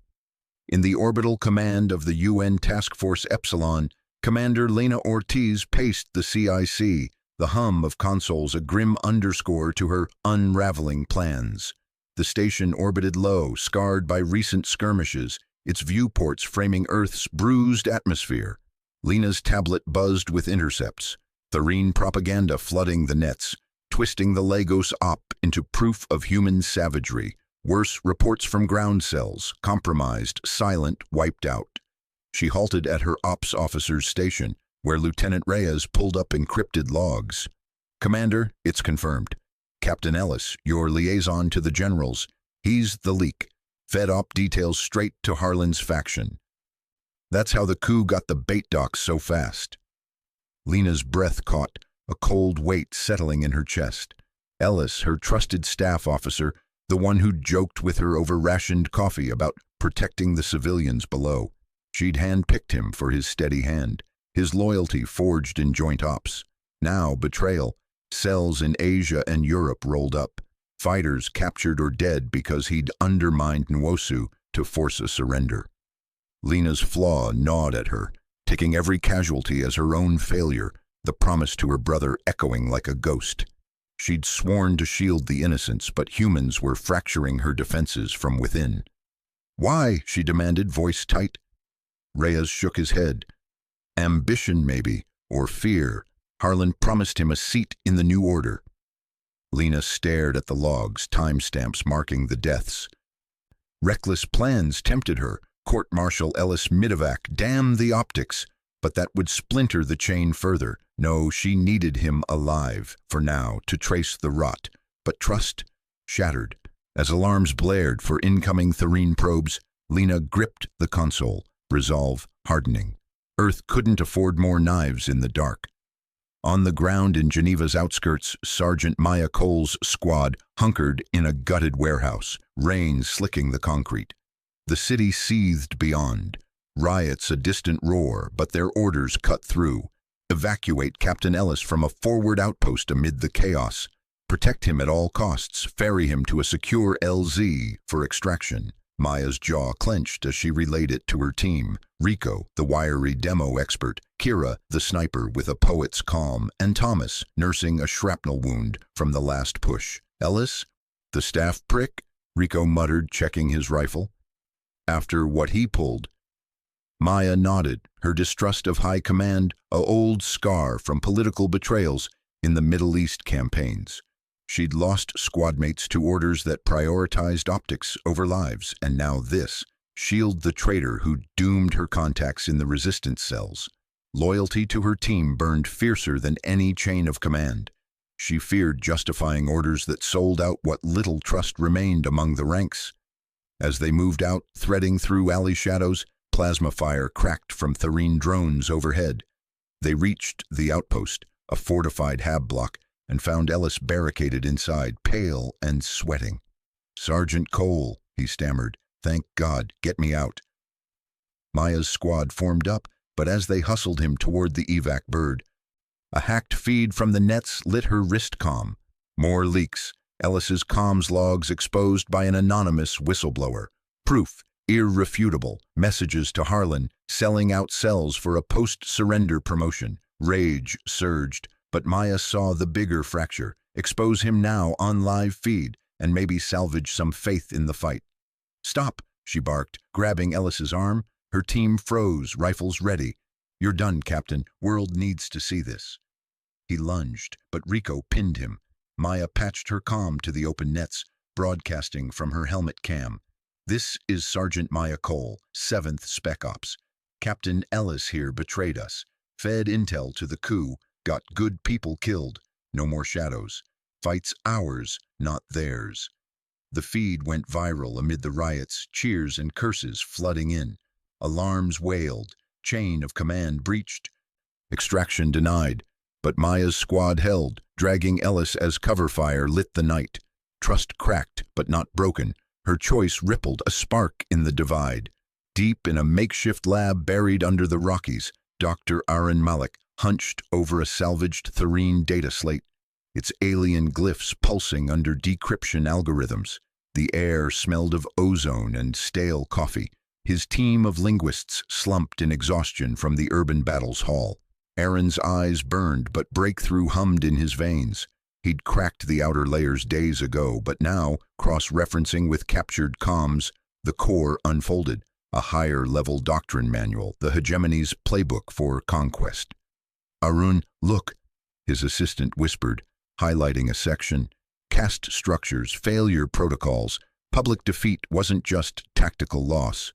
In the orbital command of the UN Task Force Epsilon, Commander Lena Ortiz paced the CIC, the hum of consoles a grim underscore to her unraveling plans. The station orbited low, scarred by recent skirmishes, its viewports framing Earth's bruised atmosphere. Lena's tablet buzzed with intercepts, Tharine propaganda flooding the nets, twisting the Lagos op into proof of human savagery. Worse, reports from ground cells, compromised, silent, wiped out. She halted at her ops officer's station, where Lieutenant Reyes pulled up encrypted logs. "Commander, it's confirmed. Captain Ellis, your liaison to the generals. He's the leak. Fed op details straight to Harlan's faction. That's how the coup got the bait docks so fast." Lena's breath caught, a cold weight settling in her chest. Ellis, her trusted staff officer, the one who'd joked with her over rationed coffee about protecting the civilians below. She'd handpicked him for his steady hand, his loyalty forged in joint ops. Now betrayal, cells in Asia and Europe rolled up, fighters captured or dead because he'd undermined Nwosu to force a surrender. Lena's flaw gnawed at her, taking every casualty as her own failure, the promise to her brother echoing like a ghost. She'd sworn to shield the innocents, but humans were fracturing her defenses from within. "Why?" she demanded, voice tight. Reyes shook his head. Ambition, maybe, or fear. Harlan promised him a seat in the new order. Lena stared at the logs, timestamps marking the deaths. Reckless plans tempted her. Court-Martial Ellis Midovac, damn the optics. But that would splinter the chain further. No, she needed him alive, for now, to trace the rot. But trust shattered. As alarms blared for incoming Tharine probes, Lena gripped the console, resolve hardening. Earth couldn't afford more knives in the dark. On the ground in Geneva's outskirts, Sergeant Maya Cole's squad hunkered in a gutted warehouse, rain slicking the concrete. The city seethed beyond. Riots a distant roar, but their orders cut through. Evacuate Captain Ellis from a forward outpost amid the chaos. Protect him at all costs. Ferry him to a secure LZ for extraction. Maya's jaw clenched as she relayed it to her team. Rico, the wiry demo expert, Kira, the sniper with a poet's calm, and Thomas, nursing a shrapnel wound from the last push. Ellis? The staff prick? Rico muttered, checking his rifle. After what he pulled. Maya nodded, her distrust of high command a old scar from political betrayals in the Middle East campaigns. She'd lost squadmates to orders that prioritized optics over lives, and now this, shield the traitor who doomed her contacts in the resistance cells. Loyalty to her team burned fiercer than any chain of command. She feared justifying orders that sold out what little trust remained among the ranks. As they moved out, threading through alley shadows, plasma fire cracked from Tharine drones overhead. They reached the outpost, a fortified hab block, and found Ellis barricaded inside, pale and sweating. "Sergeant Cole," he stammered. "Thank God, get me out." Maya's squad formed up, but as they hustled him toward the evac bird, a hacked feed from the nets lit her wrist comm. More leaks, Ellis's comms logs exposed by an anonymous whistleblower. Proof, irrefutable, messages to Harlan, selling out cells for a post-surrender promotion. Rage surged, but Maya saw the bigger fracture. Expose him now on live feed, and maybe salvage some faith in the fight. "Stop," she barked, grabbing Ellis's arm. Her team froze, rifles ready. "You're done, Captain. World needs to see this." He lunged, but Rico pinned him. Maya patched her comm to the open nets, broadcasting from her helmet cam. "This is Sergeant Maya Cole, 7th Spec Ops. Captain Ellis here betrayed us. Fed intel to the coup, got good people killed. No more shadows. Fight's ours, not theirs." The feed went viral amid the riots, cheers and curses flooding in. Alarms wailed, chain of command breached. Extraction denied, but Maya's squad held, dragging Ellis as cover fire lit the night. Trust cracked, but not broken. Her choice rippled, a spark in the divide. Deep in a makeshift lab buried under the Rockies, Dr. Aaron Malik hunched over a salvaged Tharine data slate, its alien glyphs pulsing under decryption algorithms. The air smelled of ozone and stale coffee. His team of linguists slumped in exhaustion from the urban battles hall. Aaron's eyes burned, but breakthrough hummed in his veins. He'd cracked the outer layers days ago, but now, cross-referencing with captured comms, the core unfolded, a higher-level doctrine manual, the hegemony's playbook for conquest. "Arun, look," his assistant whispered, highlighting a section. Caste structures, failure protocols. Public defeat wasn't just tactical loss.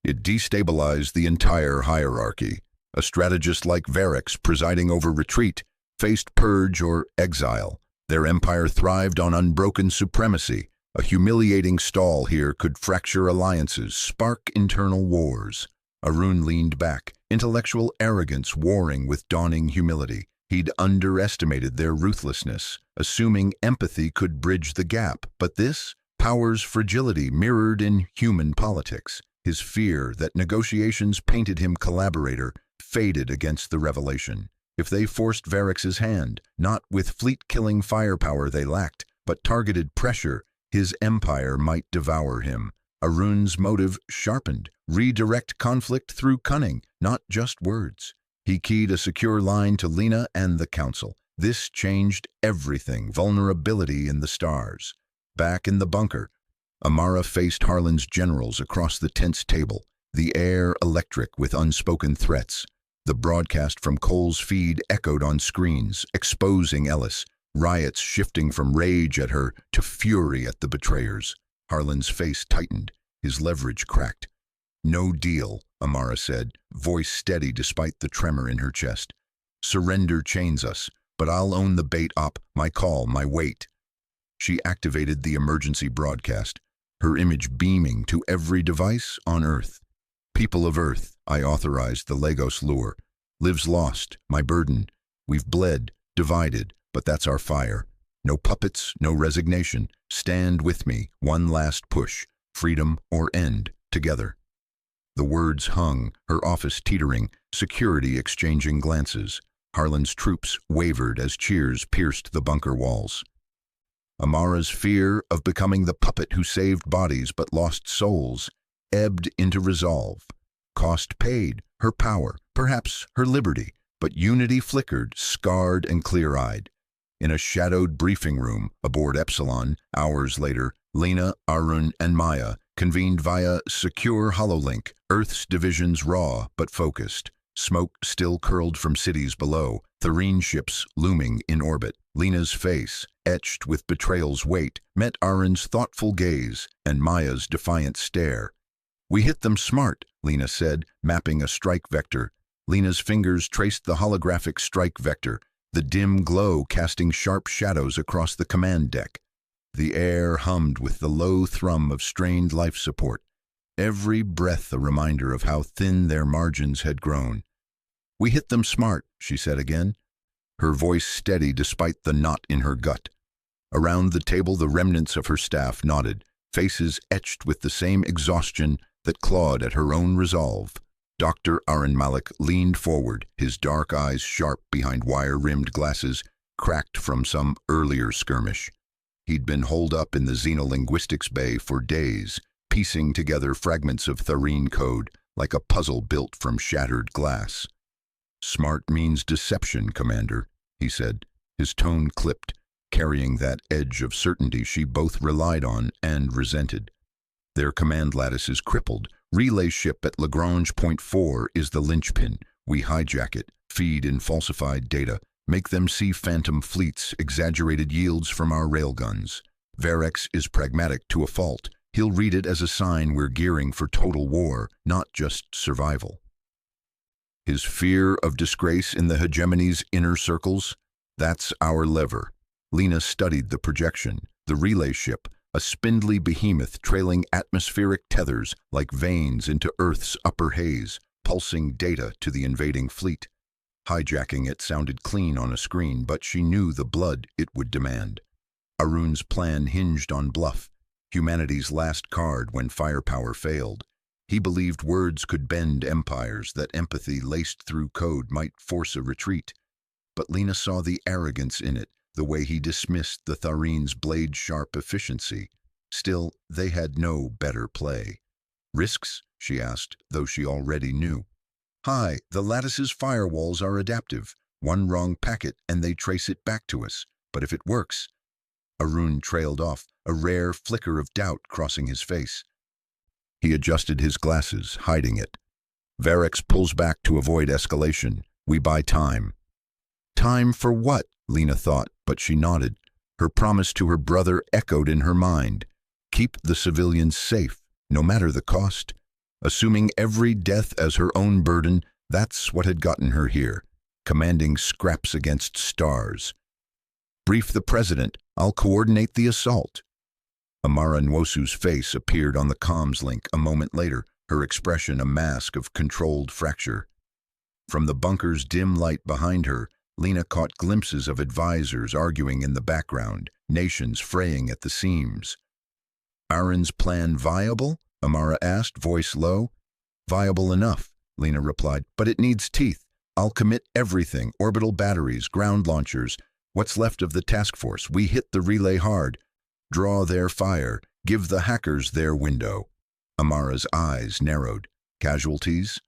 It destabilized the entire hierarchy. A strategist like Varix, presiding over retreat, faced purge or exile. Their empire thrived on unbroken supremacy. A humiliating stall here could fracture alliances, spark internal wars. Arun leaned back, intellectual arrogance warring with dawning humility. He'd underestimated their ruthlessness, assuming empathy could bridge the gap. But this, power's fragility mirrored in human politics. His fear that negotiations painted him collaborator faded against the revelation. If they forced Varix's hand, not with fleet-killing firepower they lacked, but targeted pressure, his empire might devour him. Arun's motive sharpened, redirect conflict through cunning, not just words. He keyed a secure line to Lena and the Council. This changed everything, vulnerability in the stars. Back in the bunker, Amara faced Harlan's generals across the tense table, the air electric with unspoken threats. The broadcast from Cole's feed echoed on screens, exposing Ellis, riots shifting from rage at her to fury at the betrayers. Harlan's face tightened, his leverage cracked. "No deal," Amara said, voice steady despite the tremor in her chest. "Surrender chains us, but I'll own the bait op, my call, my weight." She activated the emergency broadcast, her image beaming to every device on Earth. "People of Earth, I authorized the Lagos lure. Lives lost, my burden. We've bled, divided, but that's our fire. No puppets, no resignation. Stand with me, one last push. Freedom or end, together." The words hung, her office teetering, security exchanging glances. Harlan's troops wavered as cheers pierced the bunker walls. Amara's fear of becoming the puppet who saved bodies but lost souls ebbed into resolve. Cost paid, her power, perhaps her liberty, but unity flickered, scarred and clear-eyed. In a shadowed briefing room aboard Epsilon, hours later, Lena, Arun, and Maya convened via secure hololink, Earth's divisions raw but focused. Smoke still curled from cities below, Tharine ships looming in orbit. Lena's face, etched with betrayal's weight, met Arun's thoughtful gaze and Maya's defiant stare. "We hit them smart," Lena said, mapping a strike vector. Lena's fingers traced the holographic strike vector, the dim glow casting sharp shadows across the command deck. The air hummed with the low thrum of strained life support, every breath a reminder of how thin their margins had grown. "We hit them smart," she said again, her voice steady despite the knot in her gut. Around the table the remnants of her staff nodded, faces etched with the same exhaustion that clawed at her own resolve. Dr. Aaron Malik leaned forward, his dark eyes sharp behind wire-rimmed glasses, cracked from some earlier skirmish. He'd been holed up in the xenolinguistics bay for days, piecing together fragments of Tharine code like a puzzle built from shattered glass. "Smart means deception, Commander," he said, his tone clipped, carrying that edge of certainty she both relied on and resented. "Their command lattice is crippled. Relay ship at Lagrange Point 4 is the linchpin. We hijack it, feed in falsified data, make them see phantom fleets, exaggerated yields from our railguns. Varex is pragmatic to a fault. He'll read it as a sign we're gearing for total war, not just survival." His fear of disgrace in the hegemony's inner circles? That's our lever. Lena studied the projection, the relay ship, a spindly behemoth trailing atmospheric tethers like veins into Earth's upper haze, pulsing data to the invading fleet. Hijacking it sounded clean on a screen, but she knew the blood it would demand. Arun's plan hinged on bluff, humanity's last card when firepower failed. He believed words could bend empires, that empathy laced through code might force a retreat. But Lena saw the arrogance in it, the way he dismissed the Tharine's blade-sharp efficiency. Still, they had no better play. "Risks?" she asked, though she already knew. "Hi, the lattice's firewalls are adaptive. One wrong packet and they trace it back to us. But if it works..." Arun trailed off, a rare flicker of doubt crossing his face. He adjusted his glasses, hiding it. "Varex pulls back to avoid escalation. We buy time." Time for what? Lena thought, but she nodded. Her promise to her brother echoed in her mind. Keep the civilians safe, no matter the cost. Assuming every death as her own burden, that's what had gotten her here, commanding scraps against stars. "Brief the president. I'll coordinate the assault." Amara Nwosu's face appeared on the comms link a moment later, her expression a mask of controlled fracture. From the bunker's dim light behind her, Lena caught glimpses of advisors arguing in the background, nations fraying at the seams. "Aaron's plan viable?" Amara asked, voice low. "Viable enough," Lena replied, "but it needs teeth. I'll commit everything, orbital batteries, ground launchers, what's left of the task force. We hit the relay hard. Draw their fire, give the hackers their window." Amara's eyes narrowed. "Casualties?"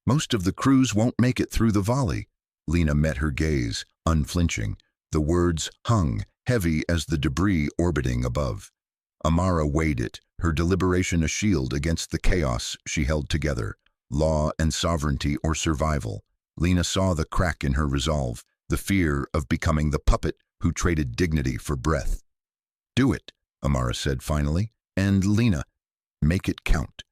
"Most of the crews won't make it through the volley." Lena met her gaze, unflinching. The words hung, heavy as the debris orbiting above. Amara weighed it, her deliberation a shield against the chaos she held together. Law and sovereignty or survival. Lena saw the crack in her resolve, the fear of becoming the puppet who traded dignity for breath. "Do it," Amara said finally, "and Lena, make it count."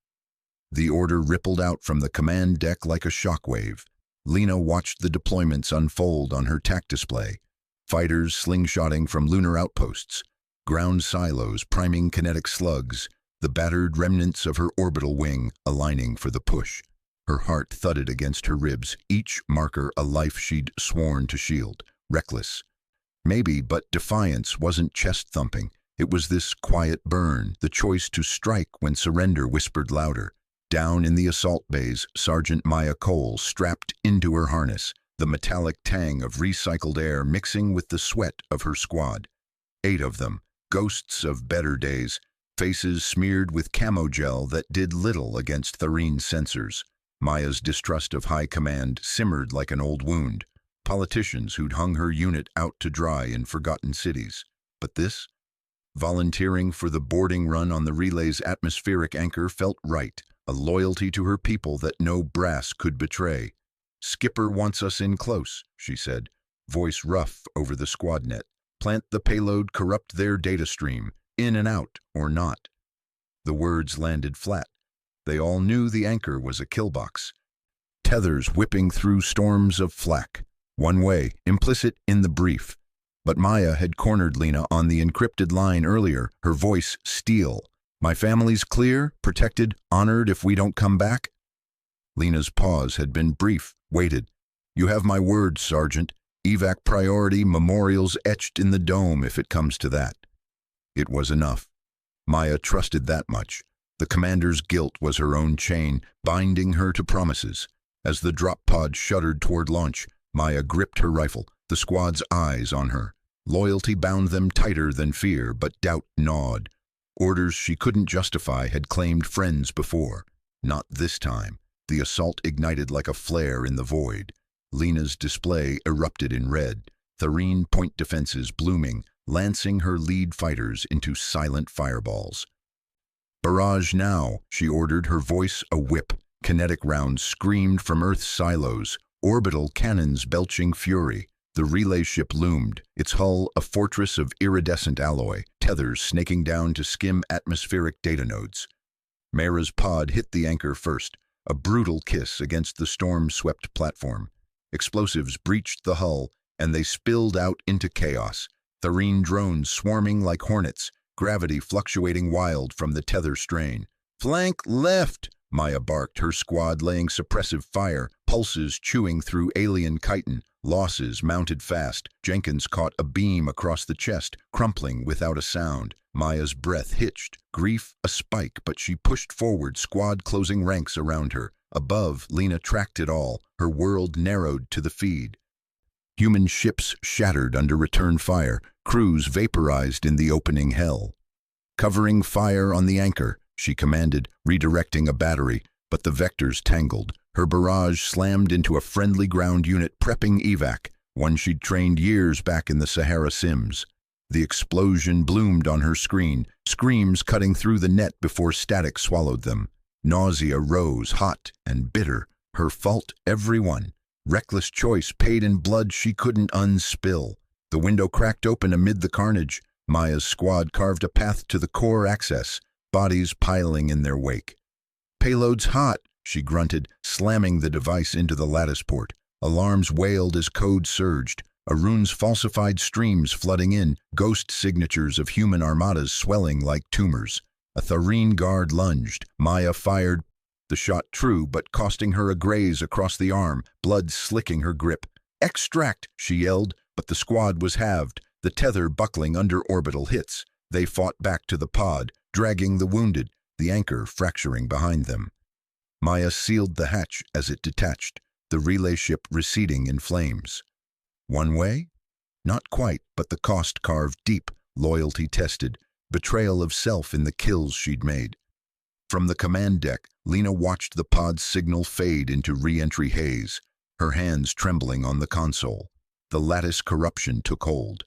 The order rippled out from the command deck like a shockwave. Lena watched the deployments unfold on her TAC display. Fighters slingshotting from lunar outposts, ground silos priming kinetic slugs, the battered remnants of her orbital wing aligning for the push. Her heart thudded against her ribs, each marker a life she'd sworn to shield. Reckless. Maybe, but defiance wasn't chest-thumping. It was this quiet burn, the choice to strike when surrender whispered louder. Down in the assault bays, Sergeant Maya Cole strapped into her harness, the metallic tang of recycled air mixing with the sweat of her squad. 8 of them, ghosts of better days, faces smeared with camo gel that did little against Tharine's sensors. Maya's distrust of high command simmered like an old wound. Politicians who'd hung her unit out to dry in forgotten cities. But this? Volunteering for the boarding run on the relay's atmospheric anchor felt right. A loyalty to her people that no brass could betray. "Skipper wants us in close," she said, voice rough over the squad net. "Plant the payload, corrupt their data stream, in and out or not." The words landed flat. They all knew the anchor was a kill box. tethers whipping through storms of flak. One way, implicit in the brief. But Maya had cornered Lena on the encrypted line earlier, her voice steel. "My family's clear, protected, honored if we don't come back?" Lena's pause had been brief, waited. "You have my word, Sergeant. Evac priority, memorials etched in the dome if it comes to that." It was enough. Maya trusted that much. The commander's guilt was her own chain, binding her to promises. As the drop pod shuddered toward launch, Maya gripped her rifle, the squad's eyes on her. Loyalty bound them tighter than fear, but doubt gnawed. Orders she couldn't justify had claimed friends before. Not this time. The assault ignited like a flare in the void. Lena's display erupted in red, Tharine point defenses blooming, lancing her lead fighters into silent fireballs. "Barrage now," she ordered, her voice a whip. Kinetic rounds screamed from Earth's silos, orbital cannons belching fury. The relay ship loomed, its hull a fortress of iridescent alloy, tethers snaking down to skim atmospheric data nodes. Mara's pod hit the anchor first, a brutal kiss against the storm-swept platform. Explosives breached the hull, and they spilled out into chaos. Tharine drones swarming like hornets, gravity fluctuating wild from the tether strain. "Flank left!" Maya barked, her squad laying suppressive fire, pulses chewing through alien chitin. Losses mounted fast. Jenkins caught a beam across the chest, crumpling without a sound. Maya's breath hitched, grief a spike, but she pushed forward, squad closing ranks around her. Above, Lena tracked it all, her world narrowed to the feed. Human ships shattered under return fire, crews vaporized in the opening hell. "Covering fire on the anchor," she commanded, redirecting a battery, but the vectors tangled. Her barrage slammed into a friendly ground unit prepping evac, one she'd trained years back in the Sahara Sims. The explosion bloomed on her screen, screams cutting through the net before static swallowed them. Nausea rose, hot and bitter. Her fault, everyone. Reckless choice paid in blood she couldn't unspill. The window cracked open amid the carnage. Maya's squad carved a path to the core access, bodies piling in their wake. "Payload's hot," she grunted, slamming the device into the lattice port. Alarms wailed as code surged. Arun's falsified streams flooding in, ghost signatures of human armadas swelling like tumors. A Tharine guard lunged. Maya fired. The shot true, but costing her a graze across the arm, blood slicking her grip. "Extract!" she yelled, but the squad was halved, the tether buckling under orbital hits. They fought back to the pod, dragging the wounded, the anchor fracturing behind them. Maya sealed the hatch as it detached, the relay ship receding in flames. One way? Not quite, but the cost carved deep, loyalty tested, betrayal of self in the kills she'd made. From the command deck, Lena watched the pod's signal fade into re-entry haze, her hands trembling on the console. The lattice corruption took hold.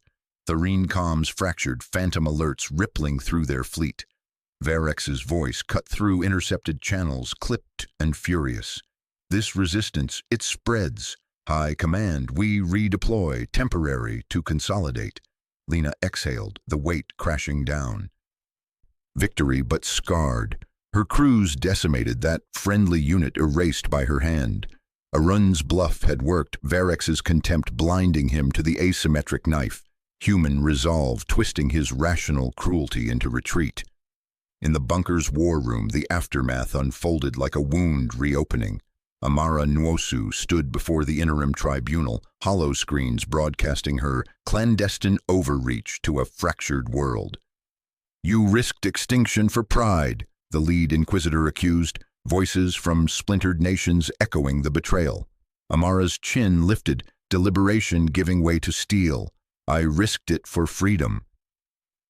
Tharine comms fractured, phantom alerts rippling through their fleet. Varex's voice cut through intercepted channels, clipped and furious. "This resistance, it spreads. High command, we redeploy, temporary, to consolidate." Lena exhaled, the weight crashing down. Victory, but scarred. Her crews decimated, that friendly unit erased by her hand. Arun's bluff had worked, Varex's contempt blinding him to the asymmetric knife. Human resolve twisting his rational cruelty into retreat. In the bunker's war room, the aftermath unfolded like a wound reopening. Amara Nwosu stood before the interim tribunal, hollow screens broadcasting her clandestine overreach to a fractured world. "You risked extinction for pride," the lead inquisitor accused, voices from splintered nations echoing the betrayal. Amara's chin lifted, deliberation giving way to steel. "I risked it for freedom."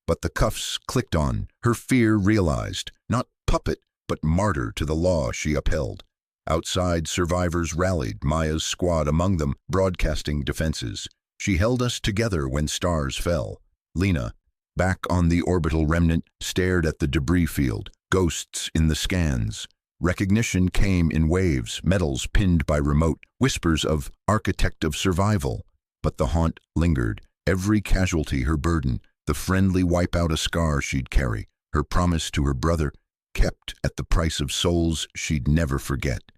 But the cuffs clicked on, her fear realized, not puppet, but martyr to the law she upheld. Outside, survivors rallied, Maya's squad among them, broadcasting defenses. "She held us together when stars fell." Lena, back on the orbital remnant, stared at the debris field, ghosts in the scans. Recognition came in waves, medals pinned by remote, whispers of architect of survival. But the haunt lingered, every casualty her burden, the friendly wipeout a scar she'd carry, her promise to her brother, kept at the price of souls she'd never forget.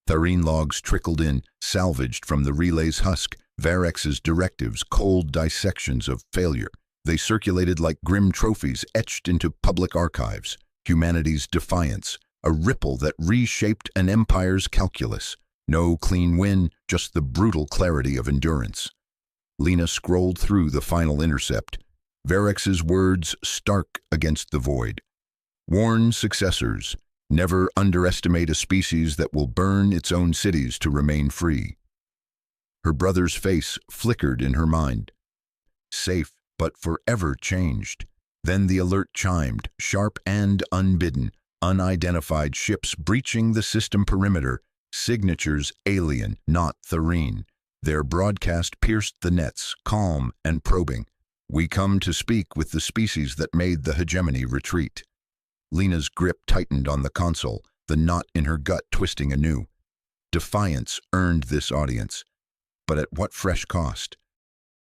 Tharine logs trickled in, salvaged from the relay's husk, Varex's directives, cold dissections of failure. They circulated like grim trophies etched into public archives. Humanity's defiance, a ripple that reshaped an empire's calculus. No clean win, just the brutal clarity of endurance. Lena scrolled through the final intercept. Varex's words stark against the void. Warn successors, never underestimate a species that will burn its own cities to remain free. Her brother's face flickered in her mind. Safe, but forever changed. Then the alert chimed, sharp and unbidden. Unidentified ships breaching the system perimeter. Signatures alien, not Tharine. Their broadcast pierced the nets, calm and probing. We come to speak with the species that made the hegemony retreat. Lena's grip tightened on the console, the knot in her gut twisting anew. Defiance earned this audience. But at what fresh cost?